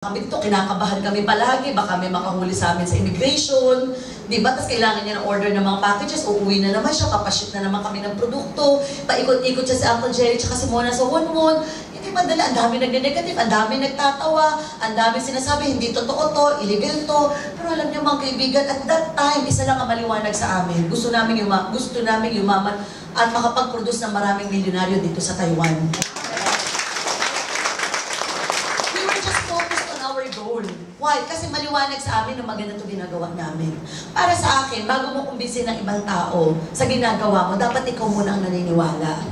Kami dito, kinakabahan kami palagi, baka may makahuli sa amin sa immigration, di ba? Tapos kailangan niya ng order ng mga packages, uuwi na naman siya, papaship na naman kami ng produkto, paikot-ikot siya sa Uncle Jerry tsaka si Mona sa Wonwon. Hindi madali, ang dami nag-negative, ang dami nagtatawa, ang dami sinasabi, hindi totoo to, illegal to. Pero alam niyo mga kaibigan, at that time, isa lang ang maliwanag sa amin. Gusto namin yumaman at makapag-produce ng maraming milyonaryo dito sa Taiwan. Why? Kasi maliwanag sa amin na maganda ito ginagawa namin. Para sa akin, bago mo kumbinsin ng ibang tao sa ginagawa mo, dapat ikaw muna ang naniniwala.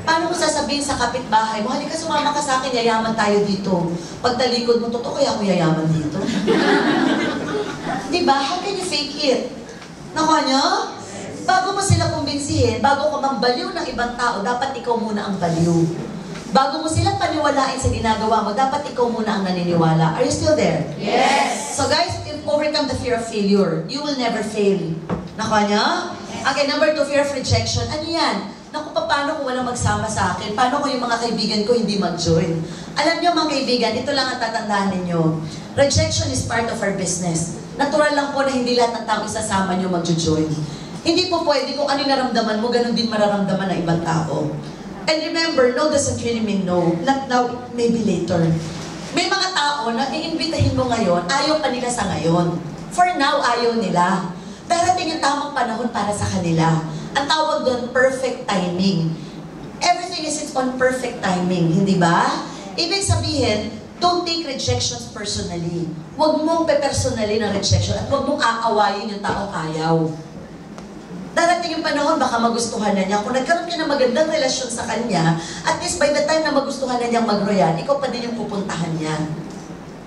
Paano mo sasabihin sa kapitbahay mo, halika sumama ka sa akin, yayaman tayo dito. Pag talikod mo, totoo kaya ako yayaman dito? Diba? How can you fake it? Nakuha niyo? Bago mo sila kumbinsihin, bago ka mambaliw ng ibang tao, dapat ikaw muna ang baliw. Bago mo silang paniwalain sa ginagawa mo, dapat ikaw muna ang naniniwala. Are you still there? Yes! So guys, overcome the fear of failure. You will never fail. Nakuha niya? Okay, number 2, fear of rejection. Ano yan? Naku, paano kung walang magsama sa akin? Paano kung yung mga kaibigan ko hindi mag-join? Alam niyo mga kaibigan, ito lang ang tatandaan ninyo. Rejection is part of our business. Natural lang po na hindi lahat ng tao isasama niyo mag-join. Hindi po pwede kung ano yung naramdaman mo, ganun din mararamdaman ng ibang tao. And remember, no doesn't really mean no. Not now, maybe later. May mga tao na iimbitahin mo ngayon, ayaw pa nila sa ngayon. For now, ayaw nila. Darating yung tamang panahon para sa kanila. Ang tawag doon, perfect timing. Everything is on perfect timing, hindi ba? Ibig sabihin, don't take rejections personally. Huwag mong pe-personally ng rejection at huwag mong aawayin yung taong ayaw. Darating yung panahon, baka magustuhan na niya. Kung nagkaroon ka ng magandang relasyon sa kanya, at least by the time na magustuhan na niyang mag-royal, ikaw pa din yung pupuntahan niya.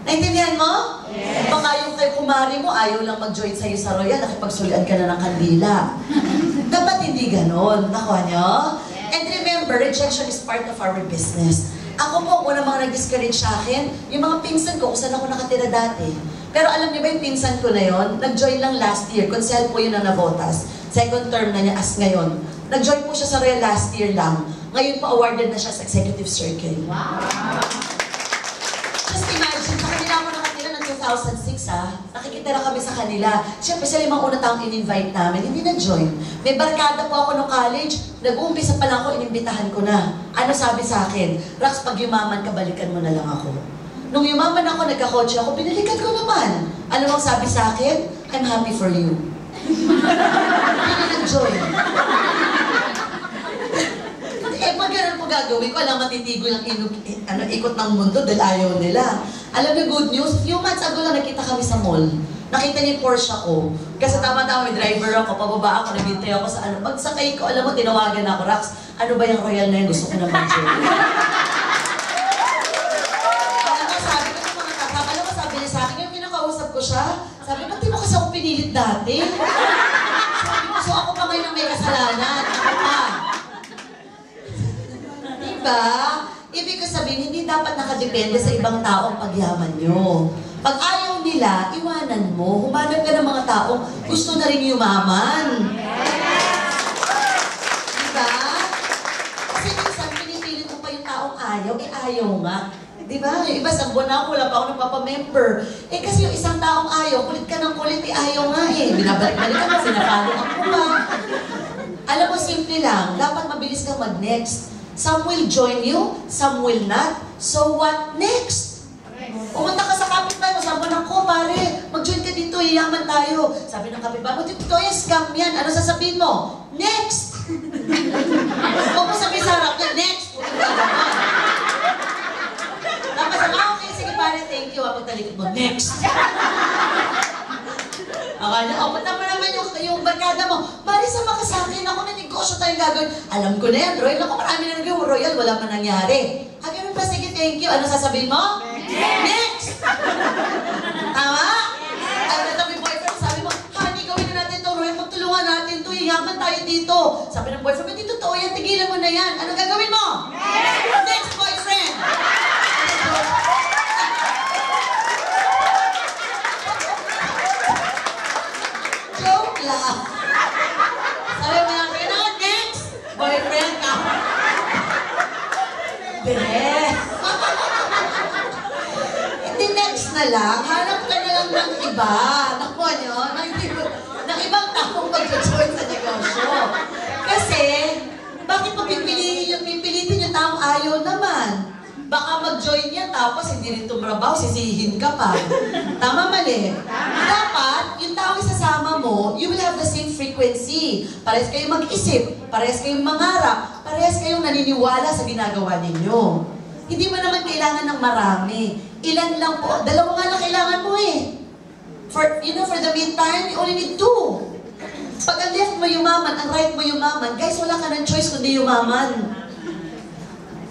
Naintindihan mo? Yes. Baka yung kay kumari mo, ayaw lang mag-join sa'yo sa royal, nakipagsulian ka na ng kandila. Dapat hindi ganon. Nakuha niyo? Yes. And remember, rejection is part of our business. Ako po, unang mga nag-discourage sa akin, yung mga pinsan ko, kung saan ako nakatira dati. Pero alam niyo ba yung pinsan ko na yon? Nag-join lang last year, konsel po yun ang nabotas. Second term na niya as ngayon. Nag-join po siya sa Royal last year lang. Ngayon po awarded na siya sa Executive Circle. Wow! Just imagine, sa kanila ako nakatira ng 2006 ha. Nakikitira kami sa kanila. Siyempre sila yung mga unang taong in-invite namin. Hindi na-join. May barkada po ako nung college. Nag-uumpisa pa lang ako, inimbitahan ko na. Ano sabi sa akin? Rax, pag yumaman ka, balikan mo na lang ako. Nung yumaman ako, nagkakotse ako, binalikan ko naman. Ano bang sabi sa akin? I'm happy for you. Hindi nag-join. Eh, pag ganun po gagawin ko, alam matitigol ang ikot ng mundo dahil ayaw nila. Alam niyo, good news, few months ago lang nakita kami sa mall. Nakita niya yung Porsche ko. Kasi tama-tama may driver ako, pababa ako, naghintay ako sa ano. Pagsakay ko, alam mo, tinawagan ako, Rax, ano ba yung royal na yun? Gusto ko na mag-join. Alam mo, sabi niya sa akin, yung kinakausap ko siya, sabi, ba't di mo kasi ako pinilit dati? Sabi ko, so ako pa ngayon ang may kasalanan. Ako pa. Diba? Ibig ko sabihin, hindi dapat nakadepende sa ibang taong pagyaman nyo. Pag ayaw nila, iwanan mo. Humanap ka ng mga taong gusto na rin yumaman. Diba? Kasi minsan, pinipilit mo pa yung taong ayaw, eh ayaw nga. Diba? Yung iba, sa buwan na ako, wala pa ako nagpapamember. Eh kasi yung isang taong ayaw, kulit ka ng kulit, eh ayaw nga eh. Binabalik-balik ka kasi napalo ako pa. Alam mo, simple lang. Dapat mabilis kang mag-next. Some will join you, some will not. So what next? Pumunta ka sa kapitbahay mo, sabi mo, ko pare, mag-join ka dito, yayaman tayo. Sabi ng kapitbahay mo, dito yung scam yan. Ano sasabihin mo? Next! Huwag mo sabihin sa harap niya, next! Tapos sabi, okay, sige pare, thank you. Pagtalikod mo, next! Akala, punta mo naman yung barkada mo. Pare, sama ka sa akin, ako na negosyo tayong gagawin. Alam ko na yan, Royal. Ako marami na nagawin, Royal, wala man nangyari. Ganun pa, sige, thank you. Ano sasabihin mo? Next! Tama? Ay, natabi boyfriend, sabi mo, honey, gawin na natin to, Royal, magtulungan natin to, yaman tayo dito. Sabi ng boyfriend, hindi totoo yan, tigilan mo na yan. Ano gagawin mo? Next, boyfriend! Joke lang. Sabi mo lang, next, boyfriend ka. Hindi next next na lang, hanap ka na lang ng iba. Nakuha nyo? Ng ibang taong mag-join sa negosyo. Kasi, bakit mo pipilitin yung taong ayaw naman? Baka mag-join yan, tapos hindi rin tumrabaho, sisihin ka pa. Tama, mali? Dapat, yung taong isasama mo, you will have the same frequency. Parehas kayong mag-isip, parehas kayong mangarap, parehas kayong naniniwala sa ginagawa ninyo. Hindi mo naman kailangan ng marami. Ilan lang po, dalawa nga lang kailangan mo eh. For the meantime, you only need 2. Pag ang left mo yumaman, ang right mo yumaman, guys, wala ka ng choice kundi yumaman.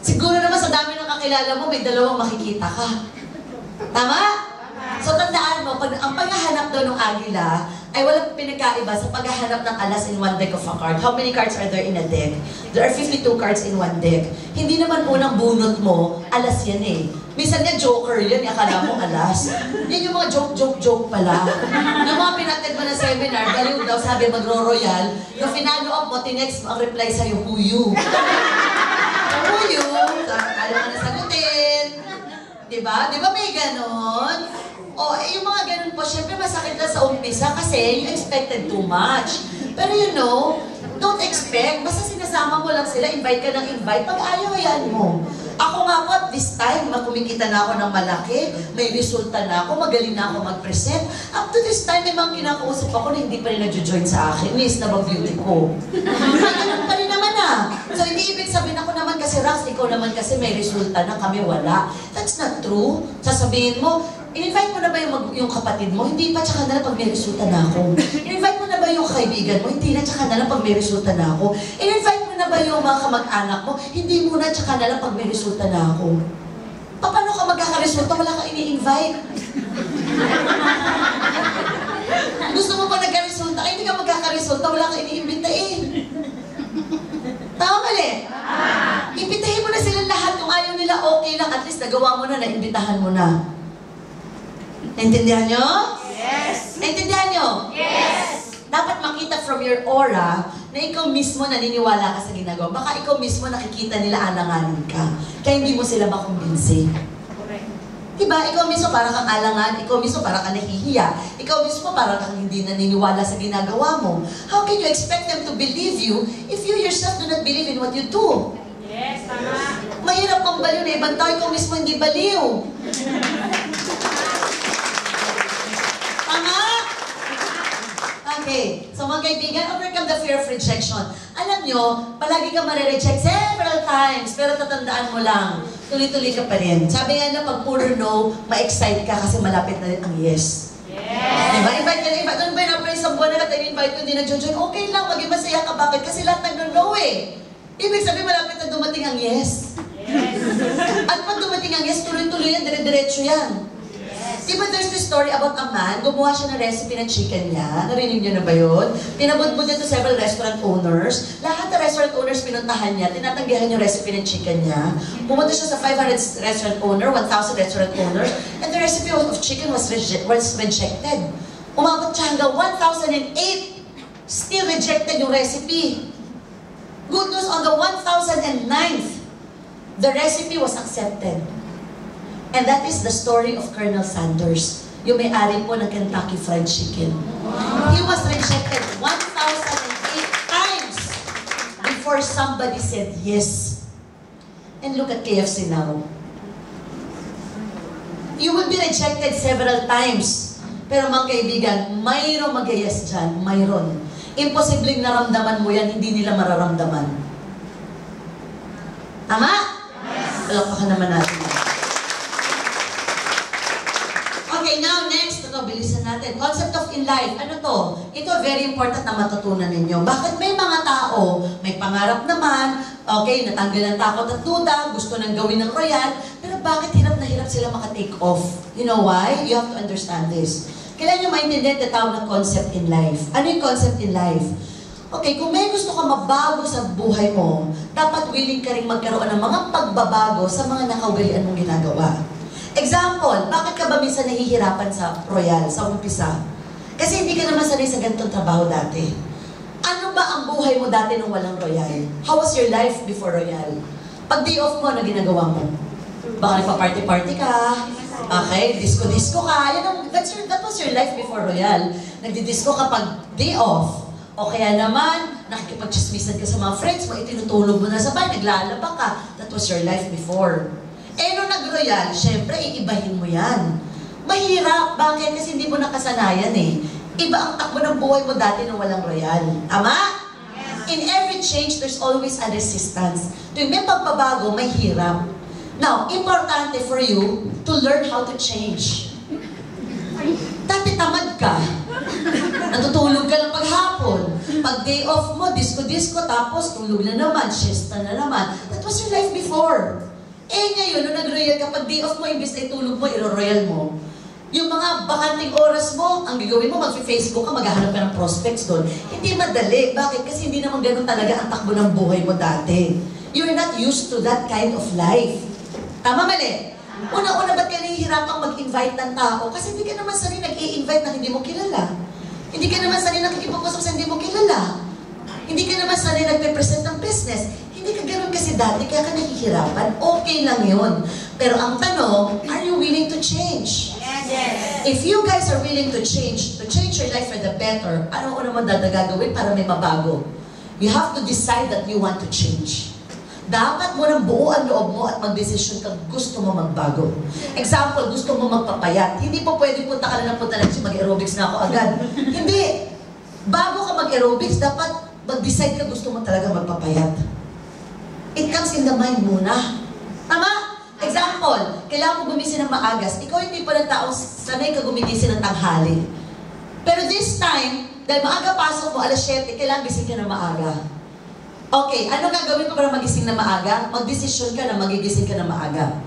Siguro naman sa dami ng kakilala mo, may dalawang makikita ka. Tama? So tandaan mo, ang paghahanap daw ng agila ay walang pinagkaiba sa paghahanap ng alas in one deck of a card. How many cards are there in a deck? There are 52 cards in one deck. Hindi naman unang bunot mo, alas yan eh. Minsan nga joker yan, akala mo alas. Yan yung mga joke pala. Yung mga pinatid mo na seminar, baliw daw sabi magro-royal, yung finalo up mo, tinext mo ang reply sa'yo, who you? Who you? Ayaw ka na sagutin. Diba? Diba may ganon? O, yung mga ganun po, syempre masakit lang sa umpisa kasi you expected too much. Pero you know, don't expect. Basta sinasama mo lang sila, invite ka ng invite. Pag ayaw, yan mo. Ako nga po, at this time, kumikita na ako ng malaki, may resulta na ako, magaling na ako mag-present. Up to this time, may mga kinakausap ako na hindi pa rin nag-join sa akin. Miss na ba-beauty ko? Ganun pa rin naman ah. So, hindi ibig sabihin ako naman kasi, Rax, ikaw naman kasi may resulta na, kami wala. That's not true. Sasabihin mo, in-invite mo na ba yung kapatid mo? Hindi pa, tsaka na lang pag may resulta na ako. In-invite mo na ba yung kaibigan mo? Hindi na, tsaka na lang pag may resulta na ako. In-invite mo na ba yung mga kamag-anak mo? Hindi muna, tsaka na lang pag may resulta na ako. Paano ka magkakaresulta? Wala kang ini-invite. Gusto mo pa nagkaresulta? Ay, hindi ka magkakaresulta, wala kang ini-invita eh. Tama mali? Imbitahin mo na sila lahat. Kung ayaw nila, okay lang. At least nagawa mo na, naimbitahan mo na. Naintindihan nyo? Yes! Naintindihan nyo? Yes! Dapat makita from your aura na ikaw mismo naniniwala ka sa ginagawa. Baka ikaw mismo nakikita nila alanganin ka. Kaya hindi mo sila makumbinsi. Correct. Diba? Ikaw mismo para kang alangan, ikaw mismo para kang nahihiya, ikaw mismo para kang hindi naniniwala sa ginagawa mo. How can you expect them to believe you if you yourself do not believe in what you do? Yes, tama. Mahirap kang baliw na ibang tao, ikaw mismo hindi baliw. Okay, so mga kaibigan, overcome the fear of rejection. Alam nyo, palagi ka marireject several times, pero tatandaan mo lang, tuloy-tuloy ka pa rin. Sabi nga na pag puro no, ma-excite ka kasi malapit na rin ang yes. Yes! Diba? Invite ka na, invite. Ano ba yung na-pray sa buwan na invite ko, hindi nag-join? Okay lang, maging masaya ka. Bakit? Kasi lahat nag-no eh. Ibig sabihin, malapit na dumating ang yes. Yes! At pag dumating ang yes, tuloy-tuloy yan, dire-diretso yan. Diba there's this story about a man, gumawa siya ng recipe ng chicken niya. Narinig niyo na ba yun? Pinabudbud niya to several restaurant owners. Lahat ng restaurant owners pinuntahan niya, tinatanggihan yung recipe ng chicken niya. Pumunta siya sa 500 restaurant owner, 1,000 restaurant owners, and the recipe of chicken was rejected. Umabot siya hanggang 1,008. Still rejected yung recipe. Good news, on the 1,009th, the recipe was accepted. And that is the story of Colonel Sanders, yung may-ari po ng Kentucky Fried Chicken. He was rejected 1,008 times before somebody said yes. And look at KFC now. You will be rejected several times. Pero mga kaibigan, mayroong mag-yes dyan, mayroon. Imposibleng naramdaman mo yan, hindi nila mararamdaman. Tama? Yes. Palakpakan naman natin. Okay, now next, ito, bilisan natin. Concept of in life. Ano to? Ito, very important na matutunan ninyo. Bakit may mga tao, may pangarap naman, okay, natanggal ang takot at duda, gusto nang gawin ng royal, pero bakit hirap na hirap sila maka-take off? You know why? You have to understand this. Kailangan nyo maintindihan ang tawag ng concept in life. Ano yung concept in life? Okay, kung may gusto ka mabago sa buhay mo, dapat willing ka rin magkaroon ng mga pagbabago sa mga nakaugalian mong ginagawa. Example, bakit ka ba minsan nahihirapan sa royal, sa umpisa? Kasi hindi ka naman sanay sa ganitong trabaho dati. Ano ba ang buhay mo dati nung walang royal? How was your life before royal? Pag day off mo, ano ginagawa mo? Baka nagpa-party-party ka, Okay, disco-disco ka. That was your life before Royal. Nagdi-disco ka pag day off. O kaya naman, nakikipag-chismisan ka sa mga friends mo, itinutulog mo na sa bahay, naglalaba ka. That was your life before. Nung nag-Royal, syempre, iibahin mo yan. Mahirap. Bakit? Kasi hindi mo nakasanayan eh. Iba ang takbo ng buhay mo dati nung walang Royal. Tama? In every change, there's always a resistance. Tuwing may pagbabago, may hirap. Now, importante for you to learn how to change. Dati tamad ka. Natutulog ka lang paghapon. Pag day off mo, disco-disco, tapos tulog na naman, siesta na naman. That was your life before. Ngayon, nung nag-royal ka, pag day off mo, imbis na itulog mo, iro-royal mo. Yung mga bakanting oras mo, ang gagawin mo, mag-Facebook ka, maghahanap ka ng prospects doon. Hindi madali. Bakit? Kasi hindi naman ganun talaga ang takbo ng buhay mo dati. You're not used to that kind of life. Tama, mali? Una-una, ba't ka nahihirapang mag-invite ng tao? Kasi hindi ka naman sanay nag-i-invite na hindi mo kilala. Hindi ka naman sanay nakikipag-usap sa hindi mo kilala. Hindi ka naman sanay nagpe-present ng business. Hindi ka ganoon kasi dati, kaya ka nahihirapan. Okay lang yun. Pero ang tanong, are you willing to change? Yes. If you guys are willing to change your life for the better, ano mo gagawin para may mabago? You have to decide that you want to change. Dapat mo nang buo ang loob mo at mag-desisyon kang gusto mo magbago. Example, gusto mo magpapayat. Hindi po pwede punta ka lang mag-aerobics na ako agad. Hindi. Bago ka mag-aerobics, dapat mag-decide ka gusto mo talaga magpapayat. It comes in the mind muna. Tama? Example, kailangan mo gumising ng maagas. Ikaw hindi pa ng taong sanay ka gumigising ng tanghali. Pero this time, dahil maaga pasok mo, alas 7, kailangan gising ka ng maaga. Okay, ano gagawin mo para magising na maaga? Magdesisyon ka na magigising ka na maaga.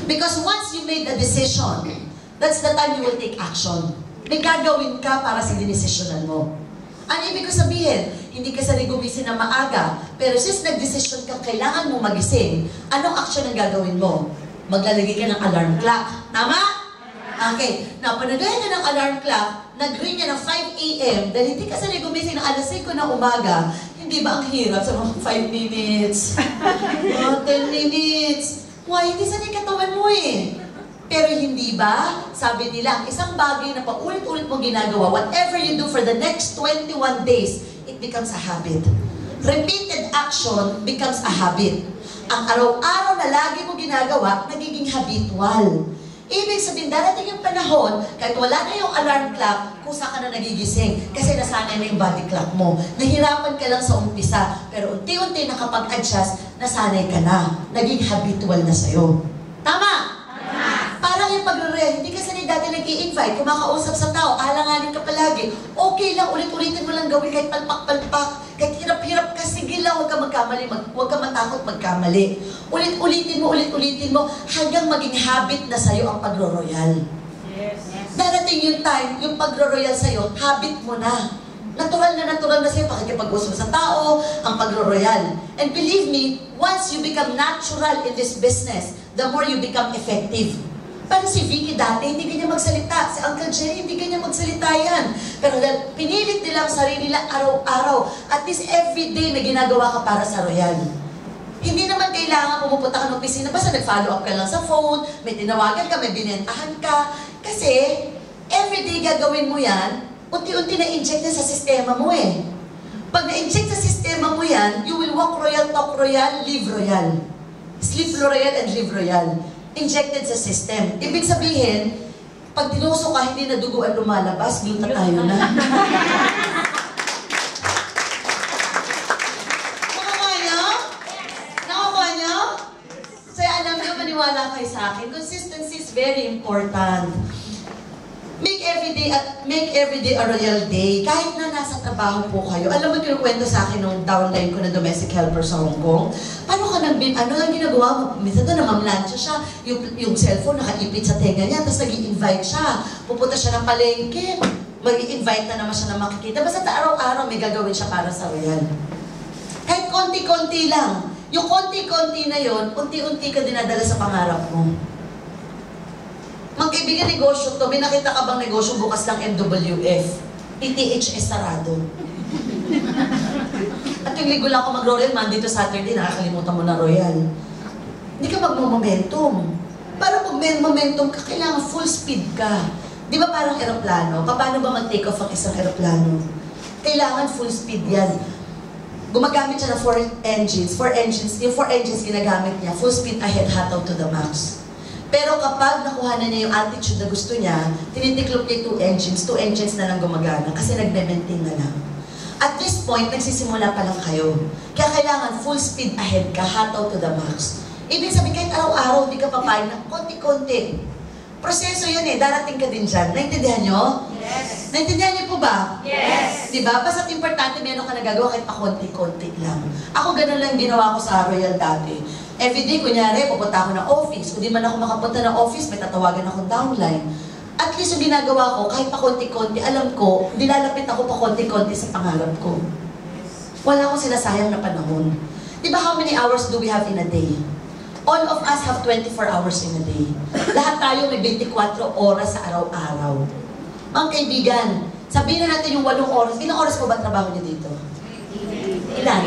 Because once you made a decision, that's the time you will take action. May gagawin ka para sa dinesisyonan mo. Ano ibig ko sabihin? Hindi ka sanay gumising na maaga, pero since nagdesisyon ka, kailangan mo magising, anong action ang gagawin mo? Maglalagay ka ng alarm clock. Tama? Okay. Now, panagay ka ng alarm clock, nag-ring niya ng 5 a.m. dahil hindi ka sanay gumising ng alas 5 ng umaga, hindi ba ang hirap sa mga 5 minutes? 10 minutes? Why? Hindi sanay katawan mo eh. Pero hindi ba? Sabi nila, ang isang bagay na paulit-ulit mo ginagawa, whatever you do for the next 21 days, it becomes a habit. Repeated action becomes a habit. Ang araw-araw na lagi mo ginagawa, nagiging habitual. Ibig sabihin, darating yung panahon, kahit wala na yung alarm clock, kusa ka na nagigising. Kasi nasanay na yung body clock mo. Nahirapan ka lang sa umpisa, pero unti-unti nakapag-adjust, nasanay ka na. Naging habitual na sa'yo. Tama? Parang yung pagre-re, hindi ka sanay dati nag-i-invite, kumakausap sa tao, alanganin ka palagi. Okay lang, ulit-ulitin mo lang gawin kahit palpak-palpak, kahit hirap-hirap ka, sige lang, huwag ka magkamali, huwag ka matakot magkamali. Ulit-ulitin mo, hanggang maging habit na sa'yo ang pagro-royal. Yes. Darating yung time, yung pagro-royal sa'yo, habit mo na. Natural na sa'yo, pakikipag-usap sa tao, ang pagro-royal. And believe me, once you become natural in this business, the more you become effective. Parang si Vicky dati, hindi kanya magsalita. Si Uncle Jerry, hindi kanya magsalita yan. Pero dahil pinilit nila ang sarili nila araw-araw, at least every day may ginagawa ka para sa Royal. Hindi naman kailangan pumupunta ka ng opisina, basta nag-follow up ka lang sa phone, may tinawagan ka, may binentahan ka. Kasi, every day gagawin mo yan, unti-unti na-inject na sa sistema mo eh. Pag na-inject sa sistema mo yan, you will walk royal, talk royal, live royal. Sleep royal and live royal. Injected sa system. Ibig sabihin, pag tinusok ka, hindi na dugo ang lumalabas, gluta tayo na. Nakukuha niyo? Nakukuha niyo? So, alam niyo, maniwala kayo sa akin, consistency is very important. Make every day a royal day. Kahit na nasa trabaho po kayo. Alam mo, kinukwento sa akin nung downline ko na domestic helper sa Hong Kong. Paano ka ano lang ginagawa mo? Minsan doon, namamlansya siya. Yung cellphone nakaipit sa tenga niya, tapos nag-i-invite siya. Pupunta siya ng palengke. Mag-i-invite na naman siya na makikita. Basta araw-araw may gagawin siya para sa royal. Kahit konti-konti lang. Yung konti-konti na yon, unti-unti ka dinadala sa pangarap mo. Magkaibigan negosyo to, may nakita ka bang negosyo bukas ng MWF? PTHS sarado. At yung ligo lang ako mag-royal, Monday to Saturday, nakakalimutan mo na royal. Hindi ka magmo-momentum. Para pag may momentum ka, kailangan full speed ka. Di ba parang eroplano? Paano ba mag-take off ang isang eroplano? Kailangan full speed yan. Gumagamit siya ng 4 engines. 4 engines, yung 4 engines ginagamit niya, full speed ahead, hataw to the max. Pero kapag nakuha na niya yung altitude na gusto niya, tinitiklop niya 2 engines. 2 engines na lang gumagana kasi nagme-maintain na lang. At this point, nagsisimula pa lang kayo. Kaya kailangan full speed ahead ka, hataw to the max. Ibig sabihin, kahit araw-araw, di ka papayag na konti-konti. Proseso yun eh, darating ka din dyan. Naintindihan nyo? Yes. Naintindihan nyo po ba? Yes. Diba? Basta't importante meron ka nagagawa kahit pa konti-konti lang. Ako ganun lang ginawa ko sa Royal dati. Everyday, kunyari, pupunta ako ng office. Kung di man ako makapunta ng office, may tatawagan akong downline. At least yung ginagawa ko, kahit pa konti-konti, alam ko, nilalapit ako pa konti-konti sa pangarap ko. Wala akong sinasayang na panahon. Diba how many hours do we have in a day? All of us have 24 hours in a day. Lahat tayo may 24 oras sa araw-araw. Mga kaibigan, sabihin na natin yung 8 oras. Ilang oras po ba trabaho niyo dito? Ilan?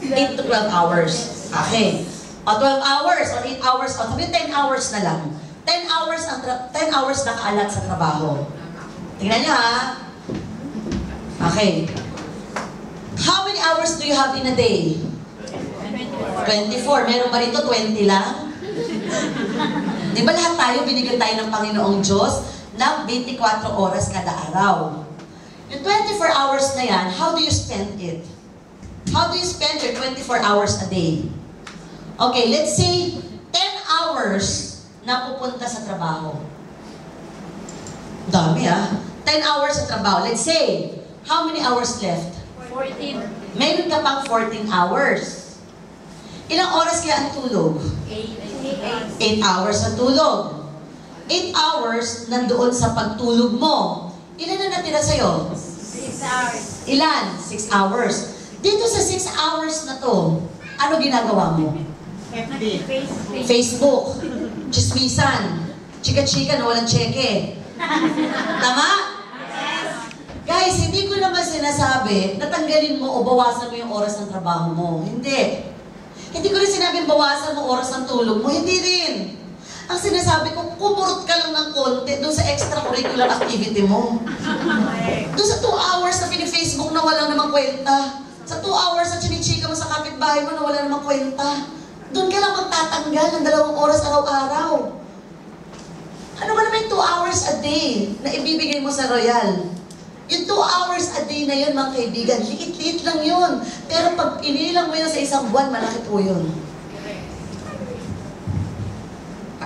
8 to 12 hours. Okay. O 12 hours or 8 hours. O sabihin 10 hours na lang. 10 hours nakaalat sa trabaho. Tingnan niyo ha. Okay. How many hours do you have in a day? 24. Meron ba rito 20 lang? Di ba lahat tayo, binigyan tayo ng Panginoong Diyos ng 24 oras kada araw? Yung 24 hours na yan, how do you spend it? How do you spend your 24 hours a day? Okay, let's say 10 hours na pupunta sa trabaho. Dami 10 hours sa trabaho. Let's say, how many hours left? 14. Meron ka pang 14 hours. Ilang oras kaya ang tulog? 8. 8 hours ang tulog. 8 hours nandoon sa pagtulog mo. Ilan na natira sa'yo? 6 hours. Ilan? 6 hours. Dito sa 6 hours na to, ano ginagawa mo? Facebook. Chismisan. Chika-chika na walang cheque. Tama? Yes. Guys, hindi ko naman sinasabi na tanggalin mo o bawasan mo yung oras ng trabaho mo. Hindi. Hindi ko rin sinabing bawasan mo oras ng tulog mo. Hindi rin. Ang sinasabi ko, kumurot ka lang ng konti doon sa extracurricular activity mo. Doon sa 2 hours na pini-Facebook na wala namang kwenta. Sa 2 hours na chinichika mo sa kapitbahay mo na wala namang kwenta. Doon ka lang magtatanggal ng 2 oras araw-araw. Ano ba naman 2 hours a day na ibibigay mo sa Royal? Yung 2 hours a day na yun, mga kaibigan, liit-liit lang yun. Pero pag inilang mo yun sa isang buwan, malaki po yun.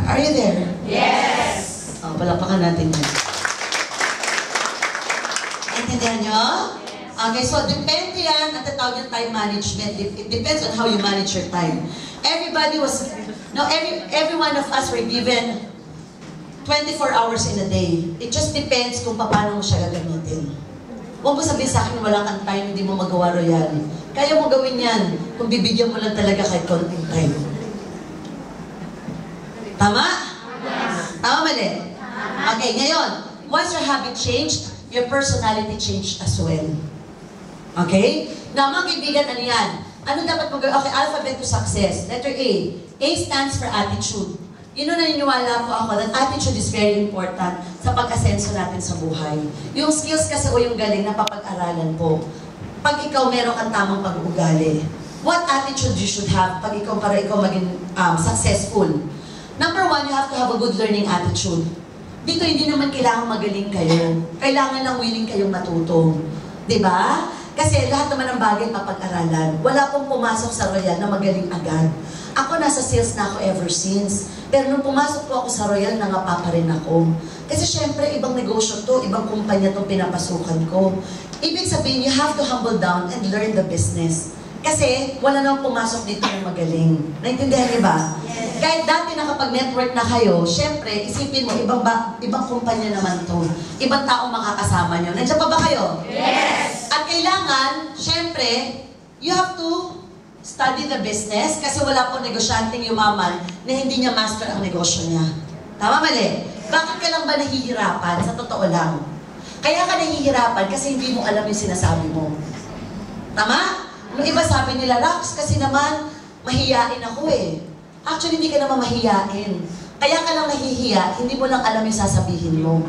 Are you there? Yes. Oh, palakpakan natin yun. Intindihan nyo? Okay, so depende yan at the tawag yung time management. It depends on how you manage your time. Every one of us were given 24 hours in a day. It just depends kung paano mo siya gagamitin. Huwag mo sabihin sa akin wala kang time, hindi mo magawa Royal. Kaya mo gawin yan kung bibigyan mo lang talaga kahit konting time. Tama? Yes. Tama mali? Okay, ngayon, once your habit changed, your personality changed as well. Okay? Now, mga kaibigan, ano yan? Ano dapat mo gawin? Okay, alphabet to success. Letter A. A stands for attitude. Yun na naniniwala po ako that attitude is very important sa pag-asenso natin sa buhay. Yung skills kasi o yung galing na papag-aralan po. Pag ikaw meron kang tamang pag-uugali, what attitude you should have para ikaw maging successful? Number 1, you have to have a good learning attitude. Dito hindi naman kailangan magaling kayo. Kailangan lang willing kayong matuto. Diba? Kasi lahat naman ng bagay papag-aralan. Wala pong pumasok sa Royal na magaling agad. Ako nasa sales na ako ever since. Pero nung pumasok po ako sa Royal, nangapa pa rin ako. Kasi syempre, ibang negosyo to, ibang kumpanya itong pinapasukan ko. Ibig sabihin, you have to humble down and learn the business. Kasi wala namang pumasok dito ng magaling. Naintindihan niyo ba? Yes. Kahit dati nakapag-network na kayo, syempre, isipin mo, ibang kumpanya naman to. Ibang tao makakasama niyo. Nandiyan pa ba kayo? Yes! At kailangan, syempre, you have to study the business kasi wala pong negosyanteng yumaman na hindi niya master ang negosyo niya. Tama mali? Bakit ka lang ba nahihirapan? Sa totoo lang. Kaya ka nahihirapan kasi hindi mo alam yung sinasabi mo. Tama? Nung iba sabi nila, Rax, kasi naman, mahiyain ako eh. Actually, hindi ka naman mahiyain. Kaya ka lang nahihiya, hindi mo lang alam yung sasabihin mo.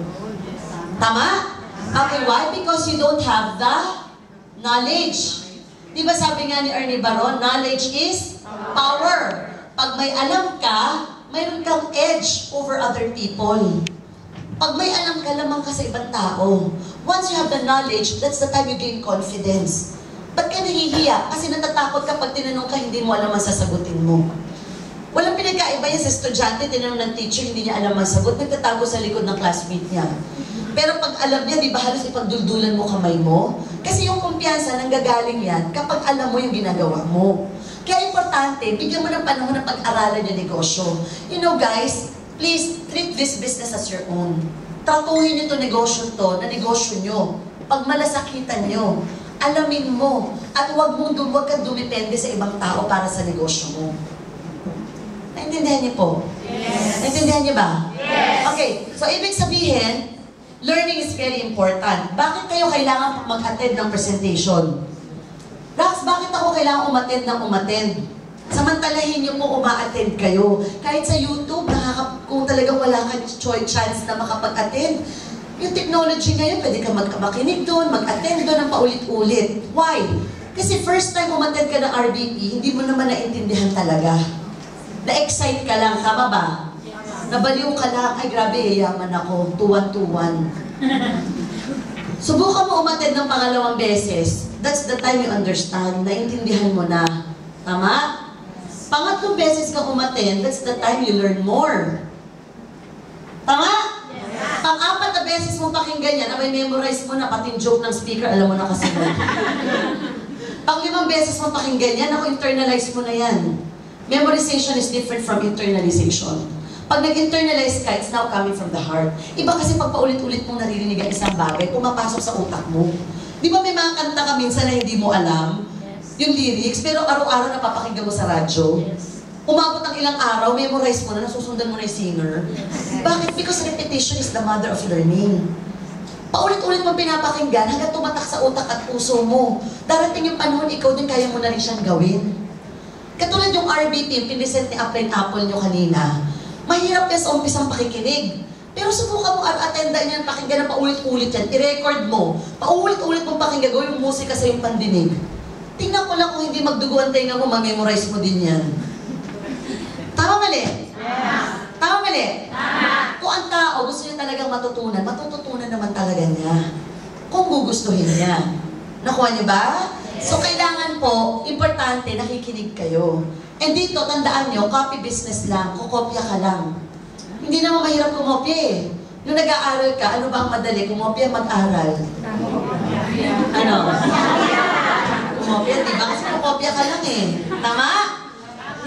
Tama? Okay, why? Because you don't have the knowledge. Di ba sabi nga ni Ernie Baron, knowledge is power. Pag may alam ka, mayroon kang edge over other people. Pag may alam ka, lamang ka sa ibang tao. Once you have the knowledge, that's the time you gain confidence. Ba't ka nahihiya? Kasi natatakot ka pag tinanong ka, hindi mo alam ang sasagutin mo. Walang pinagkaiba yan sa estudyante, tinanong ng teacher, hindi niya alam ang sagot, nagtatago sa likod ng classmate niya. Pero pag alam niya, di ba halos ipagduldulan mo kamay mo? Kasi yung kumpiyansa, nanggagaling yan kapag alam mo yung ginagawa mo. Kaya importante, bigyan mo ng panahon na pag-aralan yung negosyo. You know guys, please treat this business as your own. Tratuhin niyo to negosyo to, na negosyo nyo. Pag malasakitan nyo, alamin mo. At huwag kang dumipende sa ibang tao para sa negosyo mo. Naintindihan niyo po? Yes. Naintindihan niyo ba? Yes. Okay, so ibig sabihin, learning is very important. Bakit kayo kailangan mag-attend ng presentation? Rax, bakit ako kailangan umattend ng umattend? Samantalahin niyo po uma-attend kayo. Kahit sa YouTube, kung talagang wala kang chance na makapag-attend, yung technology ngayon, pwede ka makinig doon, mag-attend doon ng paulit-ulit. Why? Kasi first time umattend ka ng RBP, hindi mo naman naintindihan talaga. Na-excite ka lang, tama ba? Nabaliw ka lang, ay grabe, yaman ako, tuwan-tuwan. Subukan mo umattend ng pangalawang beses. That's the time you understand, naintindihan mo na. Tama? Pangatlong beses ka umattend, that's the time you learn more. Tama? Yes. Pang-apat na beses mo pakinggan yan, may memorize mo na, pati yung joke ng speaker, alam mo na kasi mo. Pang-limang beses mo pakinggan yan, ako internalize mo na yan. Memorization is different from internalization. Pag nag-internalize ka, it's now coming from the heart. Iba kasi pag paulit-ulit mong naririnig ang isang bagay, pumapasok sa utak mo. Di ba may mga kanta ka minsan na hindi mo alam? Yes. Yung lyrics, pero araw-araw napapakinggan mo sa radyo. Yes. Umabot ang ilang araw, memorize mo na, nasusundan mo na yung singer. Yes. Bakit? Because repetition is the mother of learning. Paulit-ulit mo pinapakinggan hanggang tumatak sa utak at puso mo. Darating yung panahon, ikaw din kaya mo na rin siyang gawin. Katulad yung RBP, yung pinisent ni Apple nyo kanina, mahirap yan sa umpisang pakikinig. Pero subukan mo at attendan yan, pakinggan na paulit-ulit yan, i-record mo. Paulit-ulit mong pakinggan, gawin yung musika sa yung pandinig. Tingnan ko lang kung hindi magduguan tayo nga mo, ma-memorize mo din yan. Tama mali? Yeah. Tama mali? Tama. Kung ang tao gusto niya talagang matututunan naman talaga niya. Kung gugustuhin niya. Nakuha niyo ba? So, kailangan po, importante, nakikinig kayo. And dito, tandaan nyo, copy business lang, kukopya ka lang. Hindi naman mahirap kumopya eh. Nung nag-aaral ka, ano ba ang madali? Kumopya, mag-aral. Ano? Kumopya, di ba? Kasi kukopya ka lang eh. Tama?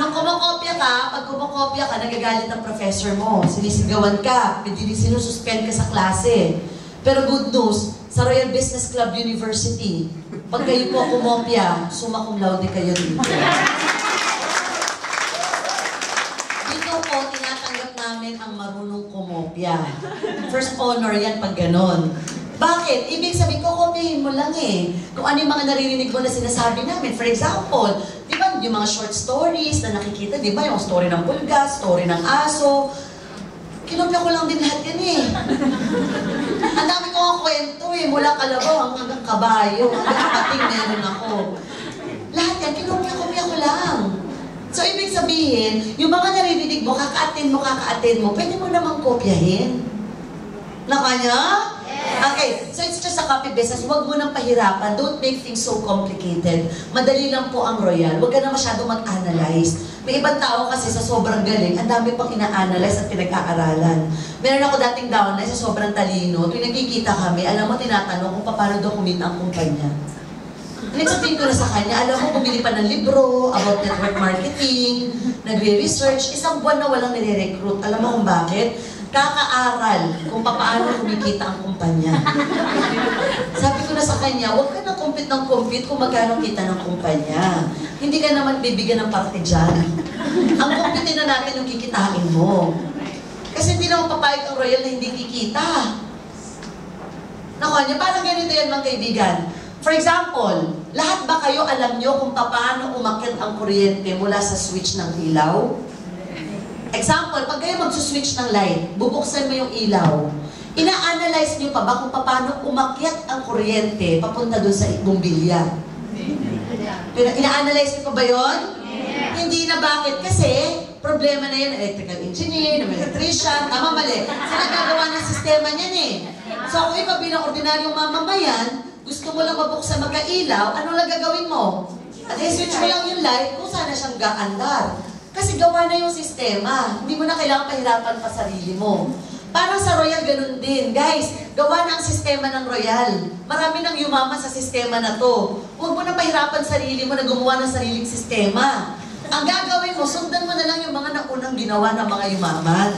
Nung kumokopya ka, pag kumokopya ka, nagagalit ang professor mo. Sinisigawan ka, sinususpend ka sa klase. Pero good news, sa Royal Business Club University, pag kayo po kumopya, summa cum laude kayo dito. Dito po, tinatanggap namin ang marunong kumopya. First honor yan pag ganon. Bakit? Ibig sabihin, kukopyahin mo lang eh. Kung ano yung mga naririnig mo na sinasabi namin. For example, di ba yung mga short stories na nakikita, di ba yung story ng pulga, story ng aso, kinopya ko lang din lahat yan eh. Ang dami ko ang kwento eh, mula kalabaw hanggang kabayo, hanggang pating meron ako. Lahat yan, kinopya-kopya ko lang. So, ibig sabihin, yung mga naririnig mo, kaka-attend mo, pwede mo namang kopyahin. Nakanya? Yes. Okay, so it's just a copy business. Huwag mo nang pahirapan. Don't make things so complicated. Madali lang po ang Royal. Huwag ka na masyado mag-analyze. May ibang tao kasi sa sobrang galing, ang dami pang ina-analyze at pinag-aaralan. Meron ako dating downline sa sobrang talino. Tuwing nagkikita kami, alam mo, tinatanong kung paano daw kumita ang kumpanya. Nagsabihin ko na sa kanya, alam mo, bumili pa ng libro about network marketing, nagre-research, isang buwan na walang nire-recruit. Alam mo kung bakit? Kakaaral kung paano kumikita ang kumpanya. Sabi ko na sa kanya, huwag ka na compete kung magkano kita ng kumpanya. Hindi ka naman bibigyan ng parte dyan. Ang compete na natin yung kikitain mo. Kasi hindi naman papayag ang Royal na hindi kikita. Nakuha niya, parang ganito yan mga kaibigan. For example, lahat ba kayo alam nyo kung paano umakyat ang kuryente mula sa switch ng ilaw? Example, pag kayo mag-switch ng light, bubuksan mo yung ilaw, ina-analyze nyo pa ba kung paano umakyat ang kuryente papunta doon sa bumbilya? Ina-analyze nyo pa ba yun? Hindi na. Bakit? Kasi problema na yan, electrical engineer, electrician, tama mali. Sila gagawa ng sistema niyan eh. So kung ikaw bilang ordinaryong mamamayan, gusto mo lang mabuksan magkailaw, ano lang gagawin mo? At switch mo lang yung light kung sana siyang gaandar. Kasi gawa na yung sistema. Hindi mo na kailangan pahirapan pa sarili mo. Parang sa Royal, ganun din. Guys, gawa na ang sistema ng Royal. Marami nang yumaman sa sistema na to. Huwag mo na pahirapan sarili mo na gumawa ng sariling sistema. Ang gagawin mo, sundan mo na lang yung mga naunang ginawa ng mga yumaman.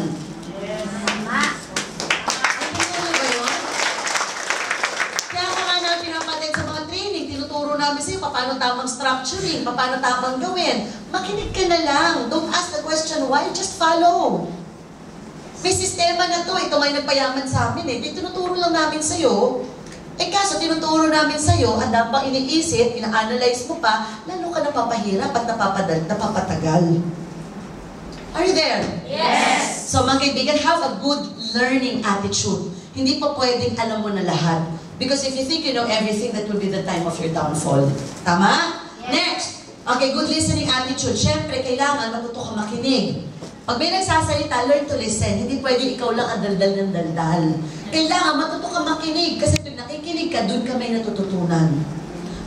Namin sa'yo, paano tamang structuring, paano tamang gawin. Makinig ka na lang. Don't ask the question why, just follow. May sistema na to. Ito may nagpayaman sa amin eh. Di tinuturo lang namin sa'yo. Eh kaso tinuturo namin sa'yo, ang dapat iniisip, ina-analyze mo pa, lalo ka napapahirap at napapatagal. Are you there? Yes! So mga kaibigan, have a good learning attitude. Hindi pa pwedeng alam mo na lahat. Because if you think you know everything, that will be the time of your downfall. Tama? Yes. Next. Okay, good listening attitude. Siyempre, kailangan matuto ka makinig. Pag may nagsasalita, learn to listen. Hindi pwede ikaw lang ang daldal ng daldal. Kailangan matuto ka makinig. Kasi pag nakikinig ka, doon ka may natututunan.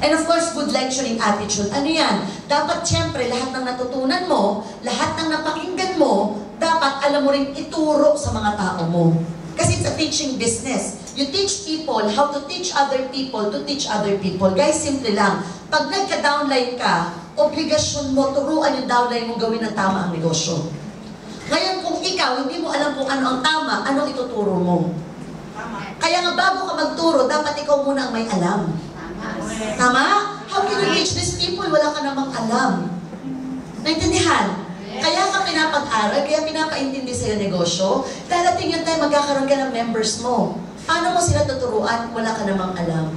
And of course, good lecturing attitude. Ano yan? Dapat siyempre, lahat ng natutunan mo, lahat ng napakinggan mo, dapat alam mo rin ituro sa mga tao mo. Kasi it's a teaching business. You teach people how to teach other people to teach other people. Guys, simple lang. Pag nagka-downline ka, obligasyon mo, turuan yung downline mo gawin ng tama ang negosyo. Ngayon, kung ikaw, hindi mo alam kung ano ang tama, anong ituturo mo? Kaya nga bago ka magturo, dapat ikaw muna ang may alam. Tama? How can you teach these people? Wala ka namang alam. Naintindihan? Kaya ka pinapag-aral, kaya pinapaintindi sa'yo negosyo, darating yung time magkakaroon ka ng members mo. Paano mo sila tuturuan? Wala ka namang alam.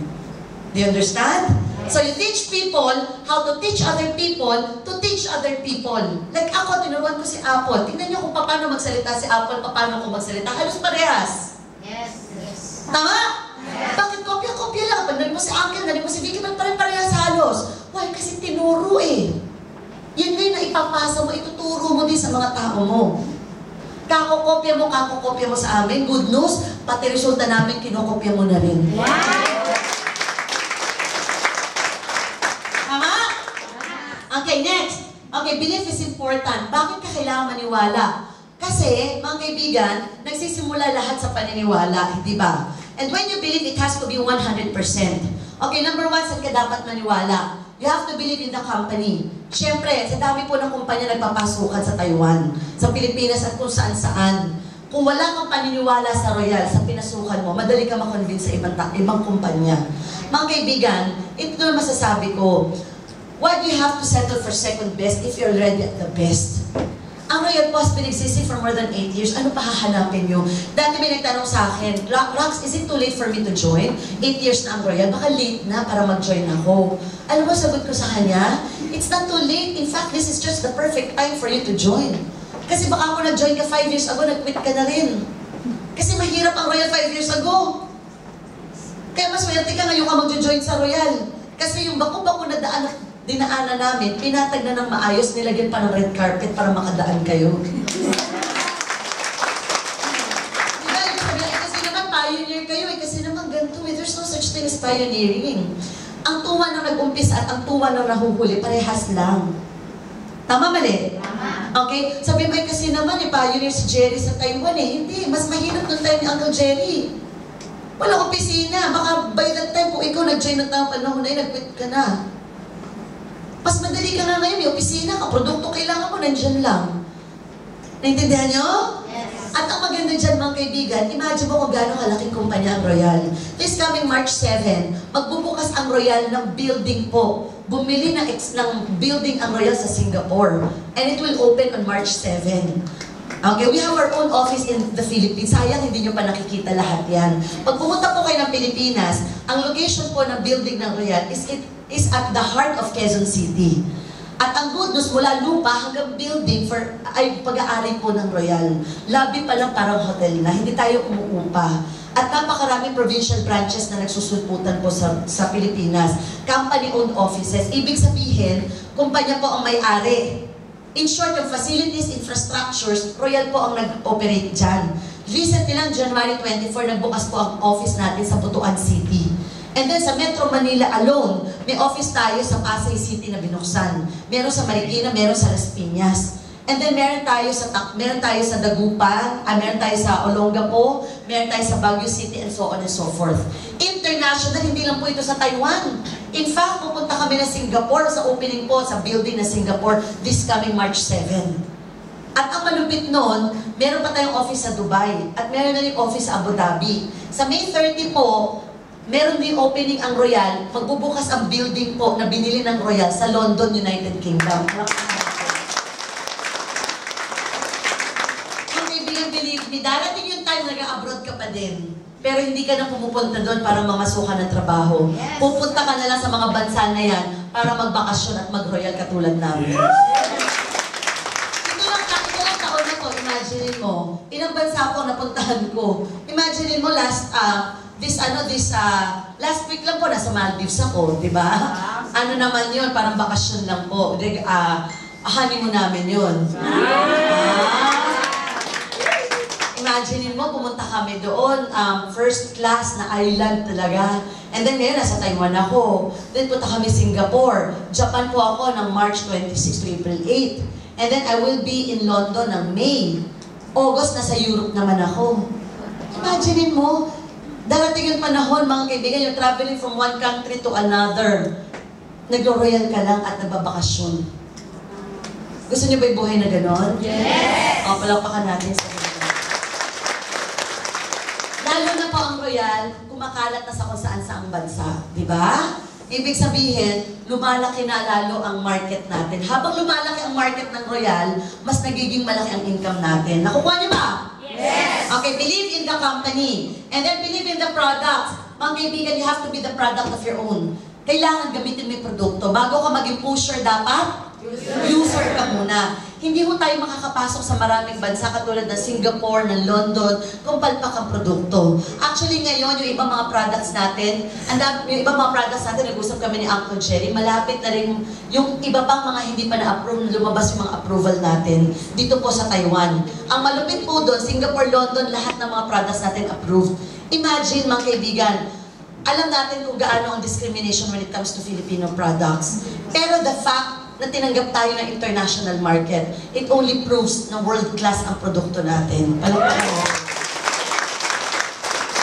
Do you understand? So you teach people how to teach other people to teach other people. Like ako, tinuruan ko si Apple. Tingnan niyo kung paano magsalita si Apple, paano ko magsalita. Halos parehas. Yes. Tama? Yes. Bakit kopya-kopya lang? Pag narinig mo si Uncle, narinig mo si Vicky, parehas halos. Why? Kasi tinuro eh. Yun din na ipapasa mo, ituturo mo din sa mga tao mo. Kakokopya mo sa amin. Good news, pati resulta namin, kinokopya mo na rin. Wow! Tama? Okay, next. Okay, belief is important. Bakit ka kailangan maniwala? Kasi, mga kaibigan, nagsisimula lahat sa paniniwala, di ba? And when you believe, it has to be 100%. Okay, number one, saan ka dapat maniwala? You have to believe in the company. Siyempre, sa dami po ng kumpanya nagpapasukan sa Taiwan, sa Pilipinas at kung saan-saan. Kung wala kang paniniwala sa Royal, sa pinasukan mo, madali ka makonvince sa ibang kumpanya. Mga kaibigan, ito na masasabi ko, why do you have to settle for second best if you're already at the best? Ang Royal po has been existing for more than 8 years. Ano pa hahanapin nyo? Dati may nagtanong sa akin, Rox, is it too late for me to join? 8 years na ang Royal. Baka late na para mag-join ako. Alam mo, sagot ko sa kanya, it's not too late. In fact, this is just the perfect time for you to join. Kasi baka ako nag-join ka 5 years ago, nag-quit ka na rin. Kasi mahirap ang Royal 5 years ago. Kaya mas swerte ka ngayon ka mag-join sa Royal. Kasi yung bako-bako na dinaanan namin, pinatag na ng maayos, nilagyan pa ng red carpet para makadaan kayo. Diba? Kasi naman pioneer kayo eh, kasi naman ganito eh. There's no such thing as pioneering. Ang tuwa na nag-umpisa at ang tuwa na nahuhuli, parehas lang. Tama mali? Tama. Okay? Sabi mo kasi naman eh, pioneer si Jerry sa Taiwan eh. Hindi, mas mahirap nung time ni Uncle Jerry. Walang opisina. Baka by that time, kung ikaw nag-join ng panahon na yun, nag-quit ka na. Mas madali ka nga ngayon, may opisina ka, produkto kailangan mo, nandyan lang. Naintindihan nyo? Yes. At ang maganda dyan, mga kaibigan, imagine mo kung gano'ng kalaking kumpanya ang Royal. This coming March 7, magbubukas ang Royal ng building po. Bumili ng building ang Royal sa Singapore. And it will open on March 7. Okay, we have our own office in the Philippines. Sayang, hindi nyo pa nakikita lahat yan. Pag pumunta po kayo ng Pilipinas, ang location po ng building ng Royal is at the heart of Quezon City. At ang good news, mula lupa hanggang building ay pag-aari po ng Royal. Lobby pa lang parang hotel na, hindi tayo umuupa. At napakaraming provincial branches na nagsusulputan po sa Pilipinas. Company-owned offices. Ibig sabihin, kumpanya po ang may-ari. In short, yung facilities, infrastructures, Royal po ang nag-operate dyan. Recently lang, January 24, nagbukas po ang office natin sa Butuan City. And then sa Metro Manila alone, may office tayo sa Pasay City na binuksan. Meron sa Marikina, meron sa Las Piñas. And then meron tayo sa Dagupan, meron tayo sa Olongapo, meron tayo sa Baguio City, and so on and so forth. International, hindi lang po ito sa Taiwan. In fact, pupunta kami na Singapore sa opening po sa building na Singapore this coming March 7. At ang malupit nun, meron pa tayong office sa Dubai at meron na rin office sa Abu Dhabi. Sa May 30 po, meron din opening ang Royal, magbubukas ang building po na binili ng Royal sa London, United Kingdom. Kung kaibigan, believe me, darating yung time nag-abroad ka pa din. Pero hindi ka na pumupunta doon para mamasukan ng trabaho. Yes. Pupunta ka na lang sa mga bansa na yan para magbakasyon at mag-Royal katulad namin. Ito lang taon na to, imagine mo. Ilang bansa po napuntahan ko. Imagine mo last week lang po, nasa Maldives ako, di ba? Ano naman yun, parang bakasyon lang po. Honeymoon namin yun. Imagine mo, pumunta kami doon, first class na island talaga. And then ngayon, nasa Taiwan ako. Then punta kami Singapore. Japan po ako ng March 26 to April 8. And then I will be in London ng May. August, nasa Europe naman ako. Imagine mo, darating yung panahon, mga kaibigan, yung traveling from one country to another. Nag-royal ka lang at nagbabakasyon. Gusto niyo ba yung buhay na ganon? Yes! O, palakpakan natin sa ganon. Lalo na po ang royal, kumakalat na sa kung saan saang bansa. Di ba? Ibig sabihin, lumalaki na lalo ang market natin. Habang lumalaki ang market ng royal, mas nagiging malaki ang income natin. Nakukuha niyo ba? Yes! Okay, believe in the company. And then believe in the product. Mga kaibigan, you have to be the product of your own. Kailangan gamitin mo yung produkto. Bago ka maging pusher, dapat user ka muna. Hindi mo tayo makakapasok sa maraming bansa katulad ng Singapore, ng London, kung palpak ang produkto. Actually ngayon, yung ibang mga products natin, nag-usap kami ni Uncle Jerry, malapit na rin yung iba pang mga hindi pa na-approve, lumabas yung mga approval natin dito po sa Taiwan. Ang malupit po doon, Singapore, London, lahat ng mga products natin approved. Imagine mga kaibigan, alam natin kung gaano ang discrimination when it comes to Filipino products. Pero the fact na tinanggap tayo ng international market, it only proves na world-class ang produkto natin. And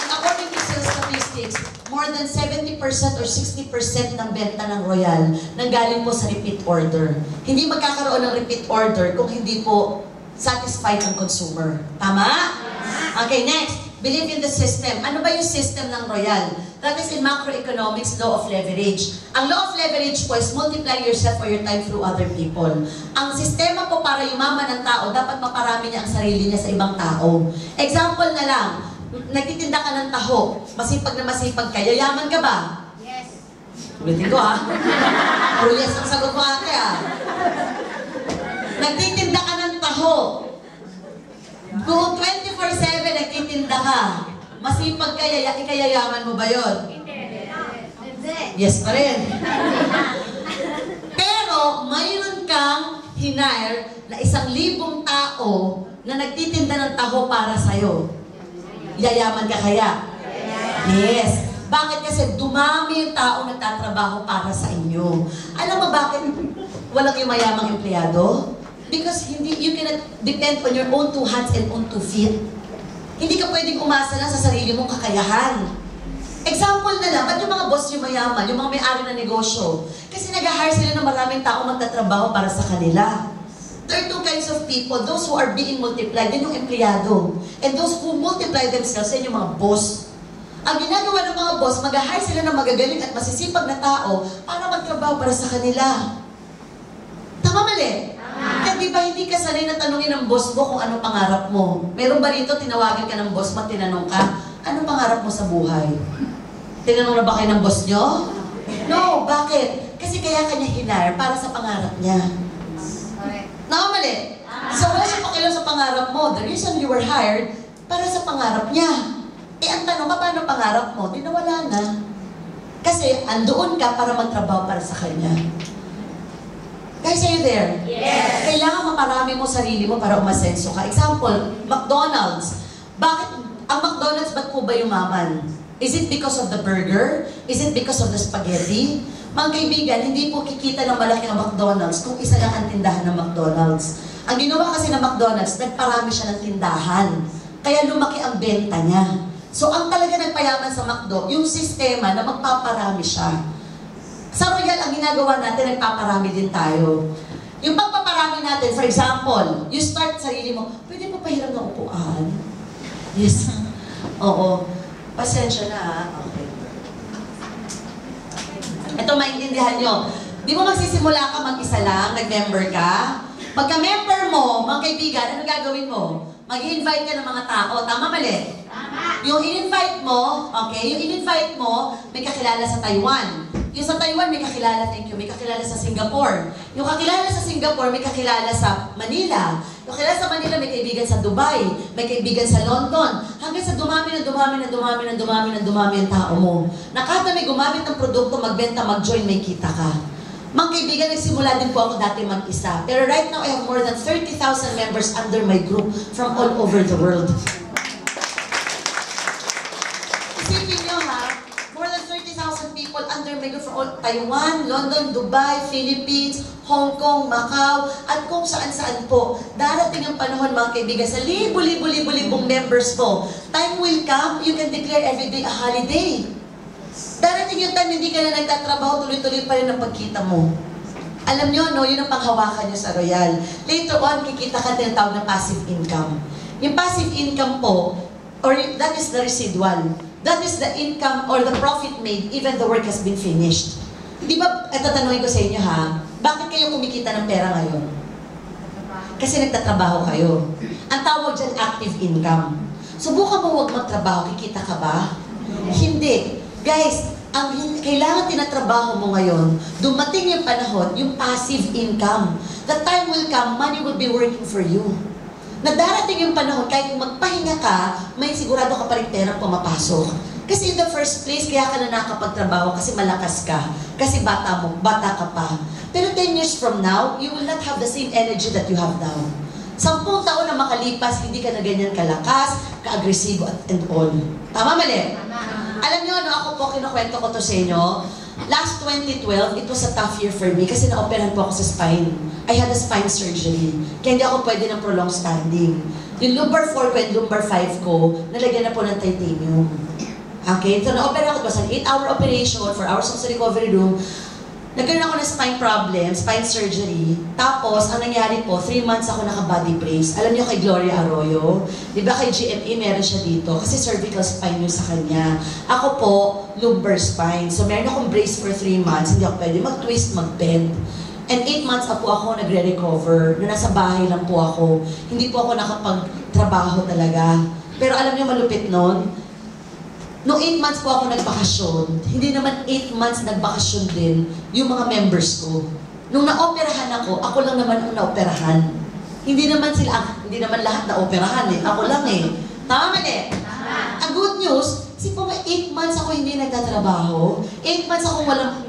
according to sales statistics, more than 70% or 60% ng benta ng Royal nanggaling po sa repeat order. Hindi magkakaroon ng repeat order kung hindi po satisfied ang consumer. Tama? Okay, next. Believe in the system. Ano ba yung system ng Royal? That is in macroeconomics, law of leverage. Ang law of leverage po is multiply yourself or your time through other people. Ang sistema po para yumaman ng tao, dapat maparami niya ang sarili niya sa ibang tao. Example na lang, nagtitinda ka ng taho, masipag na masipag ka, yayaman ka ba? Yes. Ulitin ko ha. Puro yes ang sagot mo ate ha. Nagtitinda ka ng taho. Kung 24/7 nagtitinda ka, masipag ka, ikayayaman mo ba yun? Hindi. Yes pa rin. Pero, mayroon kang hinire na 1,000 tao na nagtitinda ng taho para sa'yo. Yayaman ka kaya? Yes. Bakit? Kasi dumami yung tao nagtatrabaho para sa inyo. Alam mo bakit walang yung mayamang empleyado? Because you cannot depend on your own 2 hands and own 2 feet. Hindi ka pwedeng umasa lang sa sarili mong kakayahan. Example na lang, ba't yung mga boss yung mayaman, yung mga may-ari ng negosyo? Kasi nag-hire sila ng maraming tao magtatrabaho para sa kanila. There are 2 kinds of people, those who are being multiplied, yun yung empleyado. And those who multiply themselves, yun yung mga boss. Ang ginagawa ng mga boss, mag-hire sila ng magagaling at masisipag na tao para magtrabaho para sa kanila. Tama mali? Kaya di ba hindi ka sanay na tanungin ng boss mo kung anong pangarap mo? Meron ba rito, tinawagan ka ng boss mo, tinanong ka, anong pangarap mo sa buhay? Tinanong na ba kayo ng boss nyo? No, bakit? Kasi Kasi kaya kanya hinire para sa pangarap niya. Correct. Nakamali. So wala siya pakialam sa pangarap mo. The reason you were hired, para sa pangarap niya. Ang tanong ka, paano pangarap mo? Di nawala na. Kasi andoon ka para magtrabaho para sa kanya. Guys, are you there? Yes. Kailangan maparami mo sarili mo para umasenso ka. Example, McDonald's. Bakit ang McDonald's ba't po ba yumaman? Is it because of the burger? Is it because of the spaghetti? Mga kaibigan, hindi po kikita ng malaki ang McDonald's kung isa lang ang tindahan ng McDonald's. Ang ginawa kasi ng McDonald's, nagparami siya ng tindahan. Kaya lumaki ang benta niya. So ang talaga nagpayaman sa McDo, yung sistema na magpaparami siya. Sa Royal, ang ginagawa natin, nagpaparami din tayo. Yung pagpaparami natin, for example, you start sarili mo, pwede pa pahiram ng upuan? Yes. Oo. Pasensya na ha. Okay. Ito, maintindihan nyo. Di mo magsisimula ka mag-isa lang, nag-member ka? Pagka-member mo, mga kaibigan, ano gagawin mo? Mag-i-invite ka ng mga tao. Tama, mali? Tama. Yung in-invite mo, okay, yung in-invite mo, may kakilala sa Taiwan. Yung sa Taiwan, may kakilala, thank you, may kakilala sa Singapore. Yung kakilala sa Singapore, may kakilala sa Manila. Yung kakilala sa Manila, may kaibigan sa Dubai. May kaibigan sa London. Hanggang sa dumami ang tao mo. Nakata may gumamit ng produkto, magbenta, mag-join, may kita ka. Mga kaibigan, nagsimula din po ako dati mag-isa. Pero right now, I have more than 30,000 members under my group from all over the world. Isipin nyo ha, more than 30,000 people under my group from all Taiwan, London, Dubai, Philippines, Hong Kong, Macau, at kung saan-saan po. Darating ang panahon mga kaibigan sa libo-libong members mo. Time will come, you can declare every day a holiday. Darating yung time, hindi ka na nagtatrabaho, tuloy-tuloy pa rin ang pagkita mo. Alam nyo, no, yun ang panghawakan nyo sa Royal. Later on, kikita ka tinatawag na passive income. Yung passive income po, or that is the residual. That is the income or the profit made even the work has been finished. Di ba, ito tanongin ko sa inyo ha, bakit kayo kumikita ng pera ngayon? Kasi nagtatrabaho kayo. Ang tawag dyan, active income. Subukan mo huwag magtrabaho, kikita ka ba? Hindi. Guys, ang kailangan tinatrabaho mo ngayon, dumating yung panahon, yung passive income. The time will come, money will be working for you. Na darating yung panahon, kahit magpahinga ka, may sigurado ka pa rin perang pumapasok. Kasi in the first place, kaya ka na nakapagtrabaho kasi malakas ka. Kasi bata ka pa. Pero 10 years from now, you will not have the same energy that you have now. 10 taon na makalipas, hindi ka na ganyan kalakas, ka-agresibo and all. Tama, mali? Alam nyo, ako po, kinukwento ko to sa inyo. Last 2012, it was a tough year for me kasi na-operahan po ako sa spine. I had a spine surgery. Kaya hindi ako pwede ng prolonged standing. Yung lumbar 4 ko and lumbar 5 ko, nalagyan na po ng titanium. Okay? So, na-operahan ko. It was an 8-hour operation, 4 hours of sa recovery room. Nagkaroon ako ng spine problem, spine surgery. Tapos, ang nangyari po, 3 months ako naka-body brace. Alam niyo kay Gloria Arroyo? Di ba kay GMA meron siya dito? Kasi cervical spine yun sa kanya. Ako po, lumbar spine. So, meron akong brace for 3 months. Hindi ako pwede mag-twist, mag-bend. And 8 months na po ako nagre-recover. Na nasa bahay lang po ako. Hindi po ako nakapagtrabaho talaga. Pero alam niyo malupit nun? Noong 8 months po ako nagbakasyon, hindi naman 8 months nagbakasyon din yung mga members ko. Nung naoperahan ako lang naman ang naoperahan. Hindi naman lahat naoperahan eh. Ako lang eh. Tama man eh. Ang good news, kasi po 8 months ako hindi nagtatrabaho. 8 months ako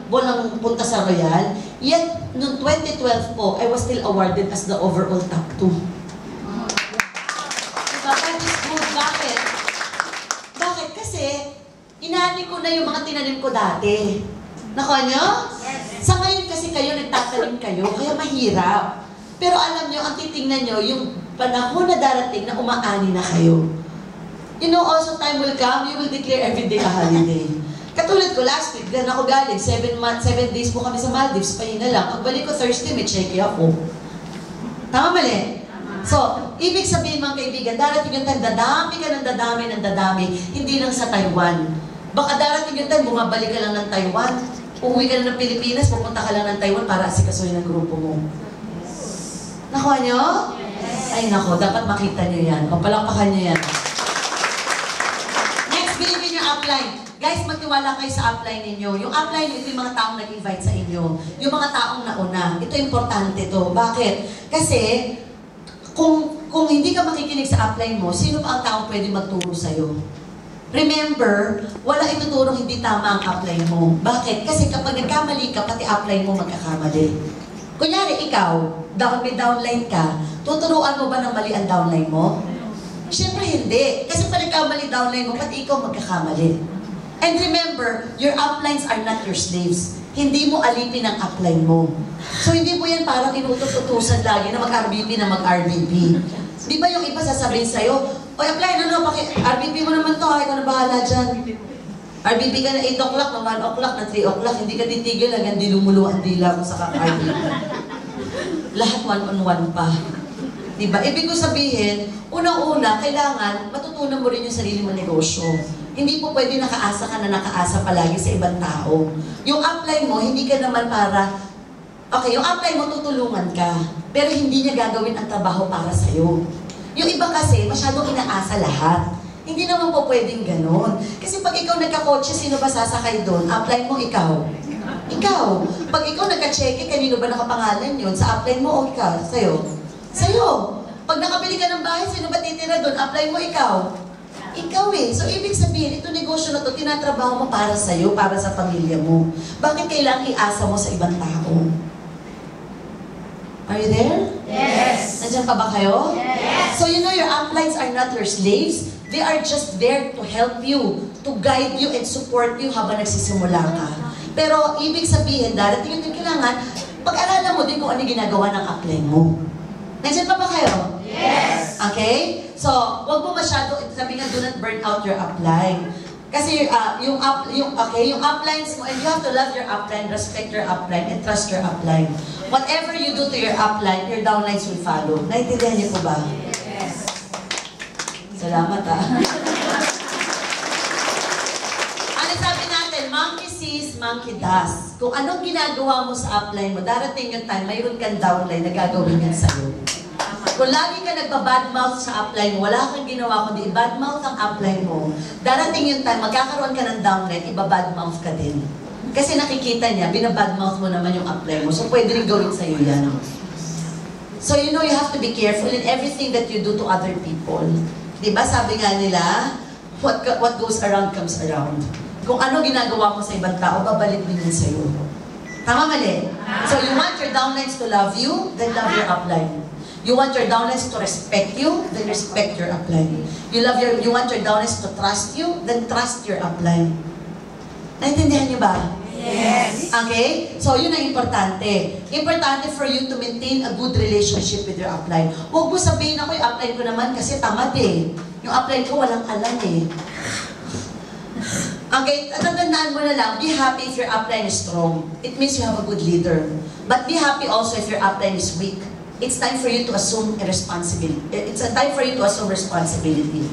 walang punta sa Royal. Yet, noong 2012 po, I was still awarded as the overall top 2. Diba? That is good. Bakit? Bakit? Kasi, inani ko na yung mga tinanim ko dati. Nakuha nyo? Yes. Sa ngayon kasi kayo, nagtatanim kayo, kaya mahirap. Pero alam nyo, ang titingnan nyo, yung panahon na darating na umaani na kayo. You know, also time will come, you will declare every day a holiday. Katulad ko, last week, dan ako galing, 7 days po kami sa Maldives, pahinga lang. Pagbalik ko Thursday, may checky ako. Tama mali? So, ibig sabihin mga kaibigan, darating yung time, dadami ka ng dadami, hindi lang sa Taiwan. Baka darating yung time, bumabalik ka lang ng Taiwan, uuwi ka na ng Pilipinas, pupunta ka lang ng Taiwan para asikasuhin ang grupo mo. Nakuha nyo? Yes. Ay nako, dapat makita nyo yan. O, palakpakan nyo yan. Next, bilhin nyo upline. Guys, magtiwala kayo sa upline ninyo. Yung upline nyo, ito yung mga taong nag-invite sa inyo. Yung mga taong nauna. Ito importante to. Bakit? Kasi, kung hindi ka makikinig sa upline mo, sino pa ang taong pwede magturo sa'yo? Remember, wala ituturong hindi tama ang upline mo. Bakit? Kasi kapag nagkamali ka, pati upline mo magkakamali. Kunyari, ikaw, may downline ka, tuturuan mo ba ng mali ang downline mo? Siyempre hindi. Kasi pag nagkamali downline mo, pati ikaw magkakamali. And remember, your uplines are not your slaves. Hindi mo alipin ang upline mo. So hindi mo yan parang inutot-utusan lagi na mag-RBP na mag-RBP. Di ba yung iba sasabihin sa'yo, oy, upline, RBP mo naman to, ikaw na bahala dyan. RBP ka na 8 o'clock, na 1 o'clock, na 3 o'clock, hindi ka titigil hanggang di lumuluwa ang dila mo sa kaka-RBP. Lahat one-on-one pa. Diba? Ibig ko sabihin, unang-una, kailangan matutunan mo rin yung sarili mong negosyo. Hindi po pwede nakaasa ka na nakaasa palagi sa ibang tao. Yung upline mo, hindi ka naman para... Okay, yung upline mo, tutulungan ka. Pero hindi niya gagawin ang trabaho para sa'yo. Yung iba kasi, masyadong inaasa lahat. Hindi naman po pwedeng ganon. Kasi pag ikaw nagkakotse, sino ba sasakay doon? Upline mo, ikaw. Ikaw. Pag ikaw nagka-check, kanino ba nakapangalan yun? Sa upline mo o ikaw? Sa'yo? Sa'yo. Pag nakabili ka ng bahay, sino ba titira doon? Upline mo, ikaw. Ikaw eh. So, ibig sabihin, ito negosyo na to, tinatrabaho mo para sa'yo, para sa pamilya mo. Bakit kailangang iasa mo sa ibang tao? Are you there? Yes. Nandiyan pa ba kayo? Yes. So, you know, your uplines are not your slaves. They are just there to help you, to guide you and support you habang nagsisimula ka. Pero, ibig sabihin, darating yung kailangan, pag-aralan mo din kung ano ginagawa ng upline mo. Nandiyan pa ba kayo? Yes. Okay? So, wag mo masyado, sabi nga, do not burn out your upline. Kasi yung uplines mo, and you have to love your upline, respect your upline, and trust your upline. Whatever you do to your upline, your downlines will follow. Naintindihan niyo po ba? Yes. Salamat Ano sabi natin? Monkey sees, monkey does. Kung anong ginagawa mo sa upline mo, darating yung time, mayroon kang downline na gagawin yan sa'yo. Kung lagi ka nagbabadmouth sa upline mo, wala kang ginawa kundi i-badmouth ang upline mo, darating yung time, magkakaroon ka ng downline, ibabadmouth ka din. Kasi nakikita niya, binabadmouth mo naman yung upline mo, so pwede rin gawin sa'yo yan. So you know, you have to be careful in everything that you do to other people. Diba, sabi nga nila, what goes around comes around. Kung ano ginagawa mo sa ibang tao, babalik din yan sa'yo. Tama mali? So you want your downlines to love you, then love your upline. You want your downlines to respect you, then respect your upline. You want your downlines to trust you, then trust your upline. Naintindihan niyo ba? Yes. Okay? So, yun ang importante. Importante for you to maintain a good relationship with your upline. Huwag mo sabihin ako, yung upline ko naman kasi tamad eh. Yung upline ko walang alam eh. Okay, tatandaan mo na lang, be happy if your upline is strong. It means you have a good leader. But be happy also if your upline is weak. It's time for you to assume a responsibility. It's a time for you to assume responsibility.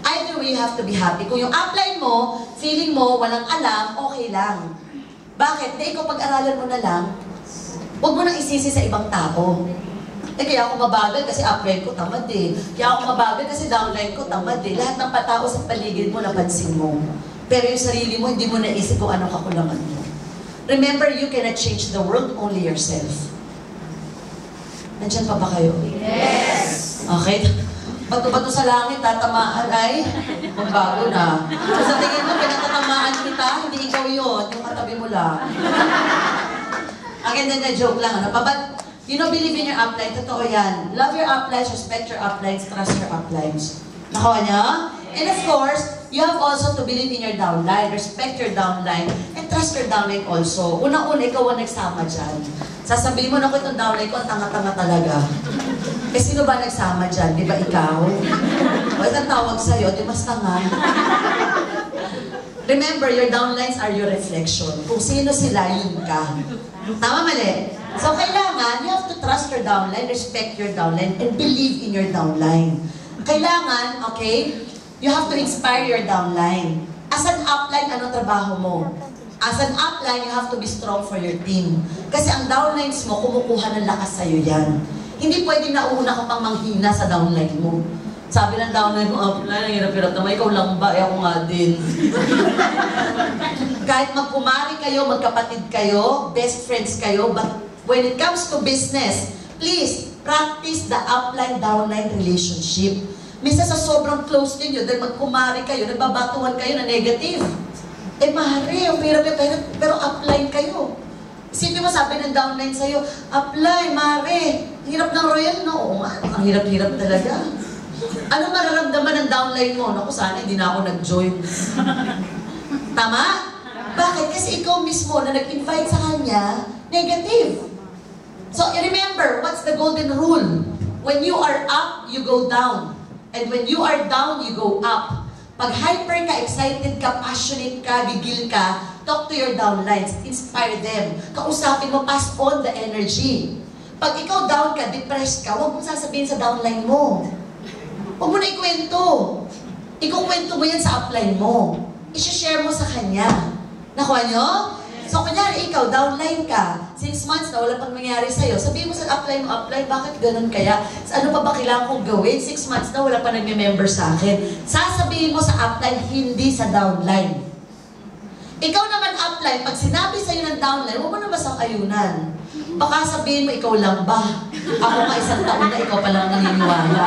Either way, you have to be happy. Kung yung upline mo, feeling mo, walang alam, okay lang. Bakit? Dahil kung pag-aralan mo na lang, huwag mo nang isisi sa ibang tao. Kaya ako mabagal kasi upline ko tamad eh. Kaya ako mabagal kasi downline ko tamad eh. Lahat ng patao sa paligid mo, napansin mo. Pero yung sarili mo, hindi mo naisip kung anong kakulangan mo. Remember, you cannot change the world, only yourself. Nandiyan pa ba kayo? Yes. Okay. Bato-bato sa langit, tatamaan ay magbago na. So sa tingin mo, pinatatamaan kita, hindi ikaw yun, yung katabi mo lang. Okay, then joke lang. Ano? But, you know, believe in your upline, totoo yan. Love your uplines, respect your uplines, trust your uplines. Nakuha niya? And of course, you have also to believe in your downline, respect your downline, and trust your downline also. Unang-una, ikaw ang nagsama dyan. Sasabihin mo na ko itong downline ko, ang tanga-tanga talaga. Eh, sino ba nagsama dyan? Di ba ikaw? O itang tawag sa'yo, di mas tanga. Remember, your downlines are your reflection. Kung sino sila, yun ka. Tama mali? So, kailangan, you have to trust your downline, respect your downline, and believe in your downline. Kailangan, okay, you have to inspire your downline. As an upline, ano trabaho mo? As an upline, you have to be strong for your team. Kasi ang downlines mo, kumukuha ng lakas sa'yo yan. Hindi pwede nauna ka pang manghina sa downline mo. Sabi ng downline mo, upline, ang hirap-hirap naman, ikaw lang ba? Ako nga din. Kahit magkumari kayo, magkapatid kayo, best friends kayo, but when it comes to business, please, practice the upline-downline relationship. Minsan sa sobrang close ninyo, dahil magkumari kayo, nagbabatuhan kayo na negative. Eh, mahari, ang hirap-hirap, pero upline kayo. Isipin mo, sabi ng downline sa'yo, upline, mahari, hirap ng royal, no? Oo nga, ang hirap-hirap talaga. Ano mararamdaman ng downline mo? Naku, sana hindi na ako nag-join. Tama? Bakit? Kasi ikaw mismo na nag-invite sa kanya, negative. So, remember, what's the golden rule? When you are up, you go down. And when you are down, you go up. Pag hyper ka, excited ka, passionate ka, gigil ka, talk to your downlines, inspire them. Kausapin mo, pass on the energy. Pag ikaw down ka, depressed ka, huwag mong sasabihin sa downline mo. Huwag mo na ikwento. Ikukwento mo yan sa upline mo. I-share mo sa kanya. Nakuha nyo? So, kunyari, ikaw, downline ka. 6 months na, wala pang nangyari sa'yo. Sabihin mo sa upline mo, upline, bakit ganun kaya? Ano pa ba kailangan kong gawin? 6 months na, wala pa nagme-member sa akin. Sasabihin mo sa upline, hindi sa downline. Ikaw naman upline, pag sinabi sa'yo ng downline, huwag mo na masang-ayunan. Baka sabihin mo, ikaw lang ba? Ako nga 1 taon na, ikaw palang naniniwala.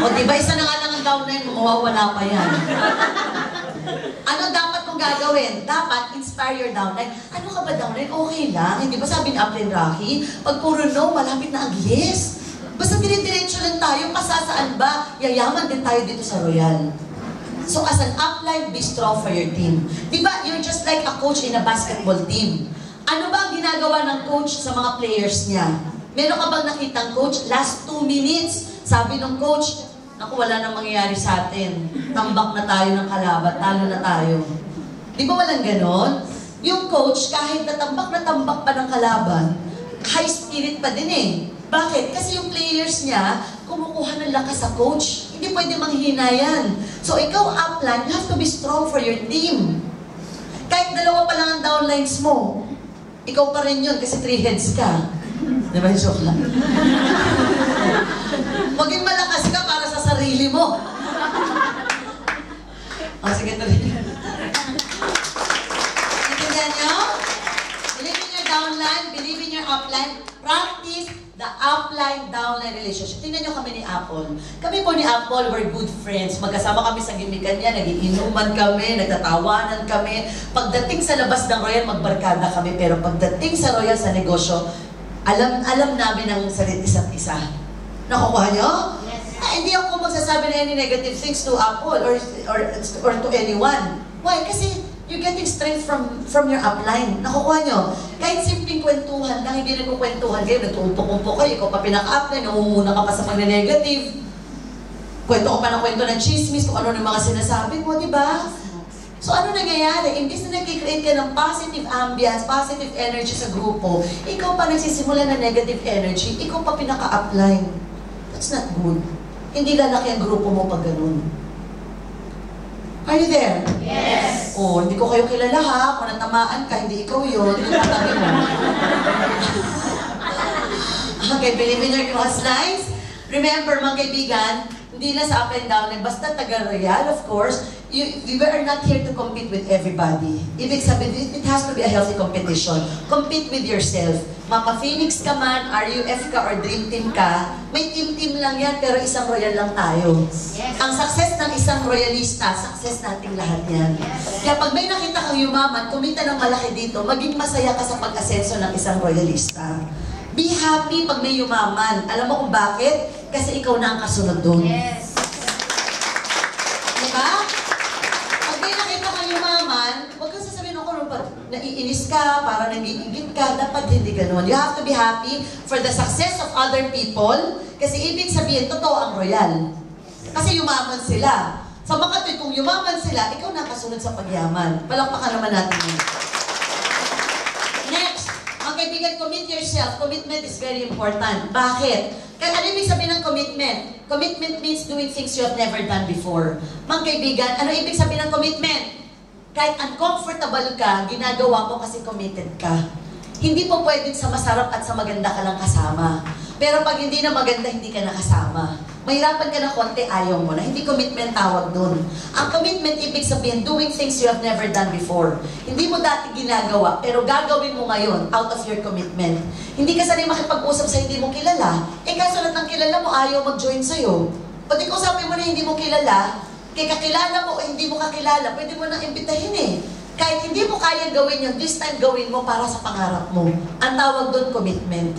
O diba, isa na nga lang ang downline mo, mawawala pa yan. Ano dapat mong gagawin? Dapat inspire your downline. Ano ka ba downline? Okay lang. Hindi ba sabi ni Upline Rocky? Pag puro no, malapit na ang yes. Basta dire-diretso lang tayo, pasasaan ba? Yayaman din tayo dito sa Royal. So as an upline, be strong for your team. Diba, you're just like a coach in a basketball team. Ano ba ang ginagawa ng coach sa mga players niya? Meron ka bang nakitang coach? Last 2 minutes, sabi ng coach, naku, wala nang mangyayari sa atin. Tambak na tayo ng kalaban, talo na tayo. Di ba walang ganon? Yung coach, kahit natambak pa ng kalaban, high spirit pa din eh. Bakit? Kasi yung players niya, kumukuha ng lakas sa coach. Hindi pwede manghina yan. So ikaw, upline, you have to be strong for your team. Kahit 2 pa lang ang downlines mo, ikaw pa rin yun kasi 3 heads ka. Di ba, joke lang? Maging malakas ka para sa sarili mo. Sige, tuloy. Intindihan nyo? Believe in your downline, believe in your upline. Practice the upline-downline relationship. Tingnan nyo kami ni Apple. Kami po ni Apple, we're good friends. Magkasama kami sa gimikan niya, nagiinuman kami, nagtatawanan kami. Pagdating sa labas ng Royal, magbarkada kami. Pero pagdating sa Royal, sa negosyo, alam namin ang isa't isa. Nakukuha nyo? Yes. Hindi ako magsasabi na any negative things to Apple or to anyone. Why? Kasi you're getting strength from your upline. Nakukuha nyo? Kahit simpleng kwentuhan lang, hindi nagkukwentuhan kayo, nagtuumpok-umpok kayo, ikaw pa pinaka-upline, namumuna ka pa sa pag-negative. Kwento ko pa ng kwento ng chismis, kung ano yung mga sinasabi mo, di ba? So ano nangyayari? Imbis na nag-create ka ng positive ambience, positive energy sa grupo, ikaw pa nagsisimula ng negative energy, ikaw pa pinaka-upline. That's not good. Hindi lalaki ang grupo mo pag ganun. Are you there? Yes. Oh, hindi ko kayo kilala ha. Kung natamaan ka, hindi ikaw yun. Yung katabi mo. Okay, believe in your cross lines. Remember, mga kaibigan, hindi na sa up and down, basta taga-royal, of course, we are not here to compete with everybody. Ibig sabihin, it has to be a healthy competition. Compete with yourself. Mapa Phoenix ka man, RUF ka, or Dream Team ka, may team-team lang yan, pero isang royal lang tayo. Yes. Ang success ng isang royalista, success nating lahat yan. Yes. Kaya pag may nakita kang yumaman, kumita ng malaki dito, maging masaya ka sa pag-asenso ng isang royalista. Be happy pag may yumaman. Alam mo kung bakit? Kasi ikaw na ang kasunod doon. Yes. Diba? Pag may nakita kang yumaman, huwag kang sasabihin ako, naiinis ka, para nag-iingit ka, dapat hindi ganun. You have to be happy for the success of other people, kasi ibig sabihin, totoo ang royal. Kasi yumaman sila. Sa Makati, kung yumaman sila, ikaw na kasunod sa pagyaman. Palakpakan naman natin yun. Next, mga kaibigan, commit yourself. Commitment is very important. Bakit? Kaya ano ibig sabihin ng commitment? Commitment means doing things you have never done before. Mga kaibigan, ano ibig sabihin ng commitment? Kahit uncomfortable ka, ginagawa mo kasi committed ka. Hindi po pwedeng sa masarap at sa maganda ka lang kasama. Pero pag hindi na maganda, hindi ka nakasama. Mahirapan ka na konti, ayaw mo na. Hindi commitment tawag dun. Ang commitment, ibig sabihin, doing things you have never done before. Hindi mo dati ginagawa, pero gagawin mo ngayon out of your commitment. Hindi ka sanay makipag-usap sa hindi mo kilala. Kaso lahat ng kilala mo, ayaw mag-join sa'yo. Pati kung sabi mo na hindi mo kilala, kaya kakilala mo o hindi mo kakilala, pwede mo nang imbitahin eh. Kahit hindi mo kaya gawin yun, this time gawin mo para sa pangarap mo. Ang tawag doon, commitment.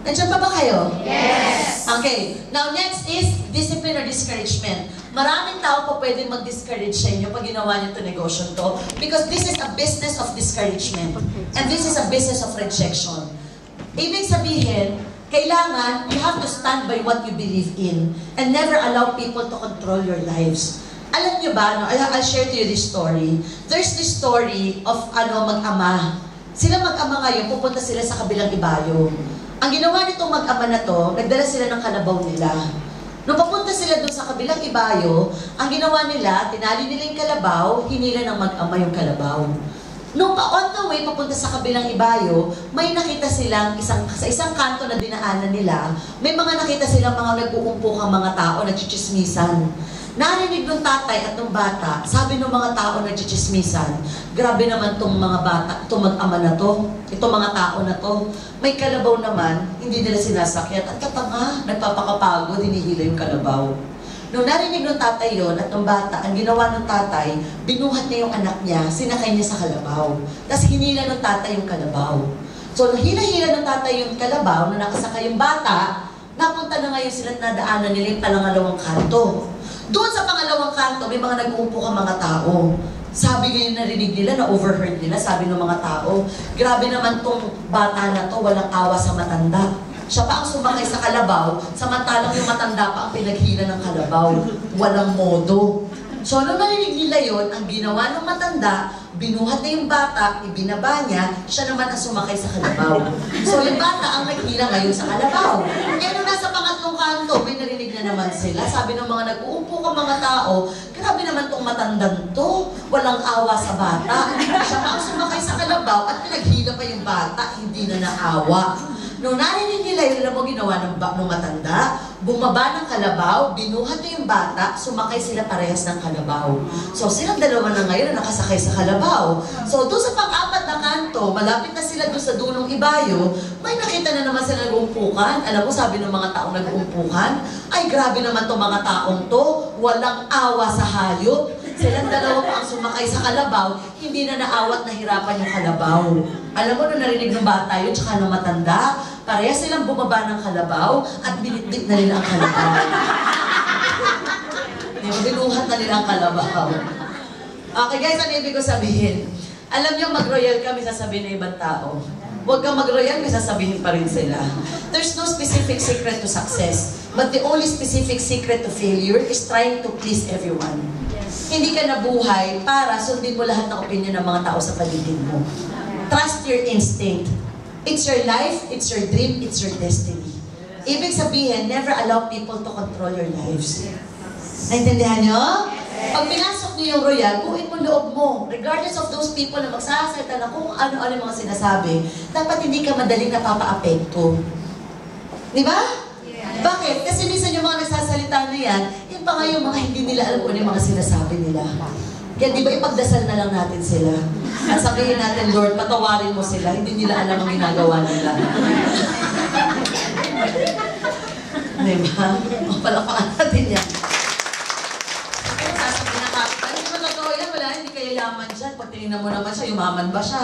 Nandiyan pa ba kayo? Yes! Okay. Now, next is discipline or discouragement. Maraming tao po pwedeng mag-discourage sa inyo pag ginawa niyo itong negosyo to because this is a business of discouragement and this is a business of rejection. Ibig sabihin, kailangan, you have to stand by what you believe in and never allow people to control your lives. Alam niyo ba, no? I'll share to you this story. There's this story of mag-ama. Sila mag-ama ngayon, pupunta sila sa kabilang ibayo. Ang ginawa nitong mag-ama na to, nagdala sila ng kalabaw nila. Nung papunta sila doon sa kabilang ibayo, ang ginawa nila, tinali nila yung kalabaw, hinila ng mag-ama yung kalabaw. Nung on the way, papunta sa kabilang ibayo, may nakita silang sa isang kanto na dinaanan nila, may mga nakita silang mga nag-uumpokang mga tao, nagchichismisan. Narinig ng tatay at ng bata, sabi ng mga tao nagchichismisan, grabe naman tong mga bata, itong mag-ama na to, itong mga tao na to. May kalabaw naman, hindi nila sinasakyan. At katanga, nagpapakapagod, hinihila yung kalabaw. Nung narinig ng tatay yon at ng bata, ang ginawa ng tatay, binuhat niya yung anak niya, sinakay niya sa kalabaw. Tapos hinila ng tatay yung kalabaw. So, hila-hila ng tatay yung kalabaw, na nakasakay yung bata, napunta na ngayon sila at nadaanan nila yung palangalawang kanto. Doon sa pangalawang kanto, may mga nag-uupo ka mga tao. Sabi ngayon narinig nila, na-overheard nila, sabi ng mga tao, grabe naman tong bata na to, walang awa sa matanda. Siya pa ang sumakay sa kalabaw, samantalang yung matanda pa ang pinaghila ng kalabaw. Walang modo. So, nung narinig nila yun, ang ginawa ng matanda, binuhat na yung bata, ibinaba niya, siya naman ang sumakay sa kalabaw. So, yung bata ang naghila ngayon sa kalabaw. Nung nasa pangatlong kanto, may narinig na naman sila. Sabi ng mga nag-uupo ka mga tao, grabe naman tong matandang to, walang awa sa bata. Siya pa ang sumakay sa kalabaw at pinaghila pa yung bata, hindi na naawa. Nung narinig nila yun, alam mo ginawa ng matanda, bumaba ng kalabaw, binuhat na yung bata, sumakay sila parehas ng kalabaw. So silang dalawa na ngayon na nakasakay sa kalabaw. So doon sa pang-apat na kanto, malapit na sila doon sa dunong ibayo, may nakita na naman sila nag-uumpukan. Alam mo, sabi ng mga taong nag-uumpukan, ay grabe naman to mga taong to, walang awa sa hayop. Silang dalawa pa ang sumakay sa kalabaw, hindi na naawat na hirapan yung kalabaw. Alam mo, nung narinig ng bata yun, tsaka ng matanda, parehas silang bumaba ng kalabaw at binitbit na nila ang kalabaw. Binuhat na nila ang kalabaw. Okay guys, ano ibig ko sabihin? Alam niyo, mag-royal ka, may sasabihin ng ibang tao. Huwag kang mag-royal, may sasabihin pa rin sila. There's no specific secret to success. But the only specific secret to failure is trying to please everyone. Hindi ka nabuhay para sundin mo lahat ng opinion ng mga tao sa paligid mo. Trust your instinct. It's your life, it's your dream, it's your destiny. Ibig sabihin, never allow people to control your lives. Naintindihan nyo? Pag pinasok niyo yung royal, buuin mo loob mo. Regardless of those people na magsasalita na kung ano-ano yung mga sinasabi, dapat hindi ka madaling napapa-apekto. Di ba? Bakit? Kasi minsan yung mga nagsasalita na yan, yun pa nga yung mga hindi nila alam kung ano yung mga sinasabi nila. Kaya di ba ipagdasal na lang natin sila? At sabihin natin, Lord, patawarin mo sila, hindi nila alam ang ginagawa nila. Di ba? O palapakan natin yan. Sasabihin na kapitan, di ba totoo yan? Wala, hindi kaya yaman dyan. Pag tinignan mo naman siya, yumaman ba siya?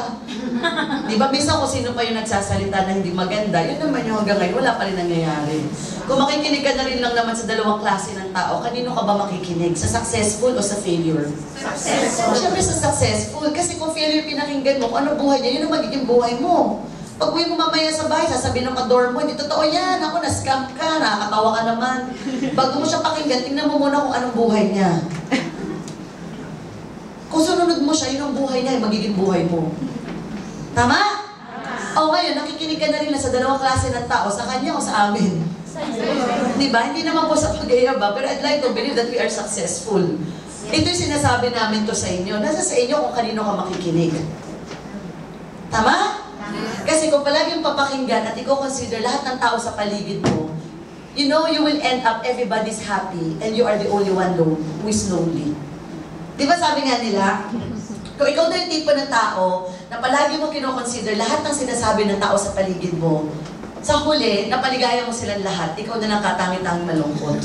Di ba, minsan kung sino pa yung nagsasalita na hindi maganda, yun naman yung hanggang ngayon, wala pa rin nangyayari. Kung makikinig ka na rin lang naman sa dalawang klase ng tao, kanino ka ba makikinig? Sa successful o sa failure? Successful. Siyempre sa successful. Kasi kung failure pinakinggan mo, kung ano buhay niya, yun ang magiging buhay mo. Pag uwi mo mamaya sa bahay, sasabihin ng kadorm mo, hindi totoo yan, ako na-scam ka, nakakatawa ka naman. Bago mo siya pakinggan, tingnan mo muna kung anong buhay niya. Kung sununod mo siya, yun ang buhay niya, magiging buhay mo. Tama? O ngayon, nakikinig ka na rin na sa dalawang klase ng tao, sa kanya o sa amin. Diba? Hindi naman po sa pag-iaba, pero I'd like to believe that we are successful. Ito yung sinasabi namin to sa inyo. Nasa sa inyo kung kanino ka makikinig. Tama? Kasi kung palagi yung papakinggan at ikaw consider lahat ng tao sa paligid mo, you know, you will end up everybody's happy and you are the only one who is lonely. Di ba sabi nga nila, kung ikaw na yung tipo ng tao na palagi mo kinoconsider lahat ng sinasabi ng tao sa paligid mo, sa huli, napaligaya mo silang lahat, ikaw na lang katangit-tanging malungkot.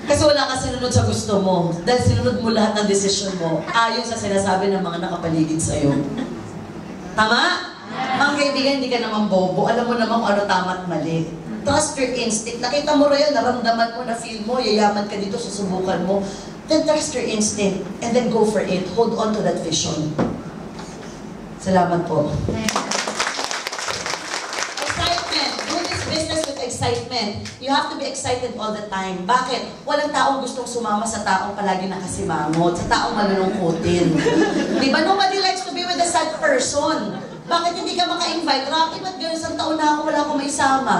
Kasi wala ka sinunod sa gusto mo. Dahil sinunod mo lahat ng desisyon mo, ayon sa sinasabi ng mga nakapaligid sa'yo. Tama? Mga kaibigan, hindi ka naman bobo. Alam mo naman kung ano tama at mali. Trust your instinct. Nakita mo rin, naramdaman mo, na-feel mo, yayaman ka dito, susubukan mo. Then trust your instinct and then go for it. Hold on to that vision. Salamat po. Excitement. You have to be excited all the time. Bakit? Walang taong gustong sumama sa taong palagi nakasimangot, sa taong malulungkutin. Diba? Nobody likes to be with a sad person. Bakit hindi ka maka-invite? Rocky, ba't gano'n isang taon na ako, wala akong maisama?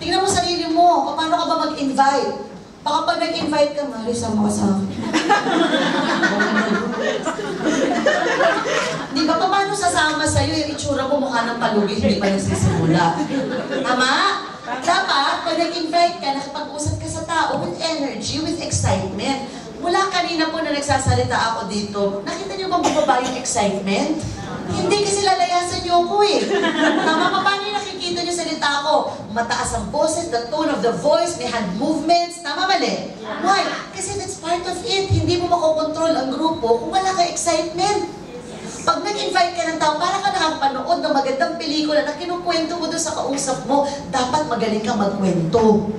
Tingnan mo sarili mo, paano ka ba mag-invite? Baka pag nag-invite ka, Mari, sama ka sa akin. Di ba? Paano sasama sa'yo yung itsura mo mukha ng palugi, hindi pa nagsisimula? Tama? Dapat, pag nag-invite ka, nakipag-usap ka sa tao with energy, with excitement. Mula kanina po na nagsasalita ako dito, nakita niyo bang bumaba yung excitement? Hindi kasi lalayasan niyo ako eh. Tama, paano yung nakikita niyo salita ko? Mataas ang boses, the tone of the voice, may hand movements. Tama, mali? Why? Kasi that's part of it. Hindi mo makokontrol ang grupo kung wala ka excitement. Pag nag-invite ka ng tao, para ka nakapanood ng magandang pelikula na kinukwento mo doon sa kausap mo, dapat magaling kang magkwento.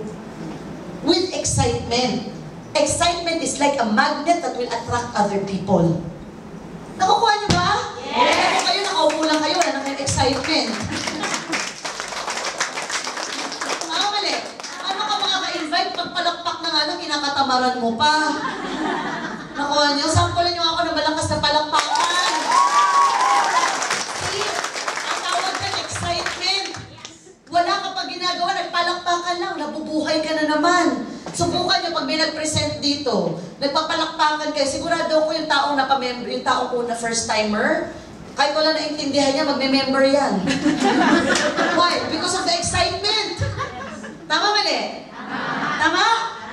With excitement. Excitement is like a magnet that will attract other people. Nakukuha niyo ba? Yes! Kaya kayo, nakaupo lang kayo, wala na kayong excitement. Mali. Ano ka makaka-invite? Pagpalakpak na nga lang, kinakatamaran mo pa. Nakuha niyo? Sampulan niyo ako ng malakas na palakpakan. Wala ka pa ginagawa, nagpalakpakan lang, nabubuhay ka na naman. Subukan nyo, pag may nag-present dito, nagpapalakpakan kayo, sigurado ko yung taong napamember, yung taong una first-timer, kahit wala naintindihan niya, magme-member yan. Why? Because of the excitement. Tama, mali? Tama?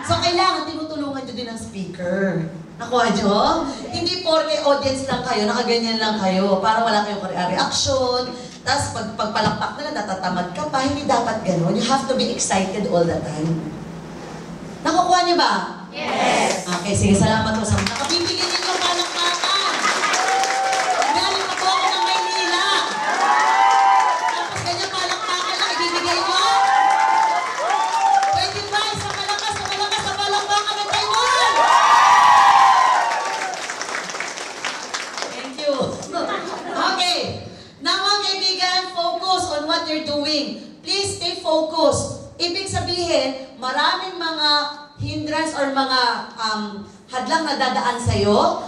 So, kailangan tinutulungan nyo din ang speaker. Nakuha nyo? Hindi porke audience lang kayo, nakaganyan lang kayo, para wala kayong reaction. Tapos pagpalakpak na natatamad ka pa, hindi dapat gano'n. You have to be excited all the time. Nakukuha niyo ba? Yes! Okay, sige, salamat po sa mga. Nakabibigyan niyo ng palakpakan! Galing pa po ako ng Maynila! Tapos ganyan palakpakan lang, ibibigay mo? 25, sa malakas, sa palakpakan ng Taiwan! Thank you. Okay. Now, mga kaibigan, focus on what you're doing. Please stay focused. Ibig sabihin, maraming mga hindrance or mga hadlang na dadaan sa'yo,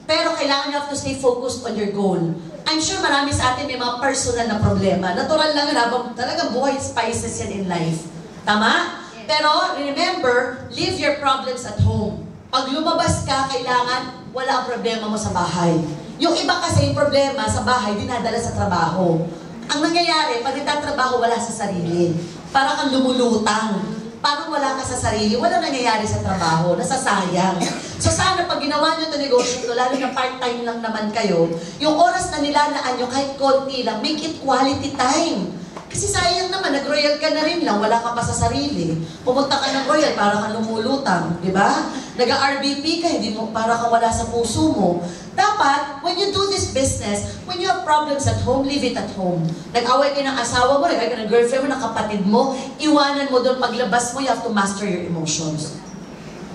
pero kailangan you have to stay focused on your goal. I'm sure marami sa atin may mga personal na problema. Natural lang yun, habang talagang buhay spices yan in life. Tama? Pero remember, leave your problems at home. Pag lumabas ka, kailangan wala ang problema mo sa bahay. Yung iba kasi yung problema sa bahay, dinadala sa trabaho. Ang nangyayari, pag nagtatrabaho, wala sa sarili. Parang kang lumulutang. Parang wala ka sa sarili, wala nangyayari sa trabaho, nasasayang. So sana pag ginawa nyo ito negosyo ito, lalo na part-time lang naman kayo, yung oras na nilalaan nyo kahit konti lang, make it quality time. Kasi sayang naman, nag-royal ka na rin lang, wala ka pa sa sarili. Pumunta ka ng royal, para kang lumulutang, di ba? Nag-RBP ka, hindi mo, para kang wala sa puso mo. Dapat, when you do this business, when you have problems at home, leave it at home. Nag-away kayo ng asawa mo, nag-away ka ng girlfriend mo, ng kapatid mo, iwanan mo doon, paglabas mo, you have to master your emotions.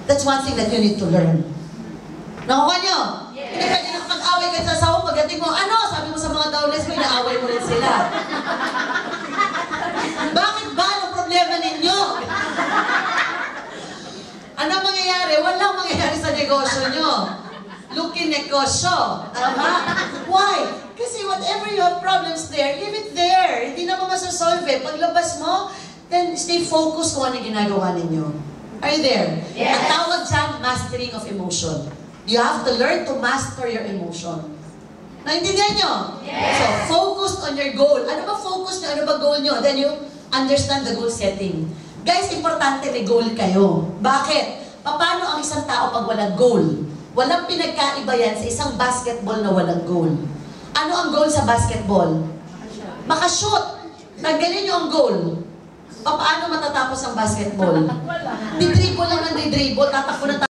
That's one thing that you need to learn. Nakuha nyo? Yes. Hindi pwede nakapag-away kayo sa asawa mo, pagdating mo, ano? Sabi mo sa mga downless mo, inaaway mo rin sila. Bakit ba? Anong problema ninyo? Anong mangyayari? Walang mangyayari sa negosyo nyo. Looking negosyo. Tama? Why? Kasi whatever you have problems there, leave it there. Hindi na mo masasolve eh. Paglabas mo, then stay focused kung ano ginagawa ninyo. Are you there? Yes. Ang tawag dyan, mastering of emotion. You have to learn to master your emotion. Naintindihan nyo? Yes. So, focused on your goal. Ano ba focus nyo? Ano ba goal nyo? Then you understand the goal setting. Guys, importante may goal kayo. Bakit? Paano ang isang tao pag walang goal? Walang pinagkaiba yan sa isang basketball na walang goal. Ano ang goal sa basketball? Makashoot. Tanggalin nyo ang goal. Paano matatapos ang basketball? Didribble lang ng didribble, tatakbo ng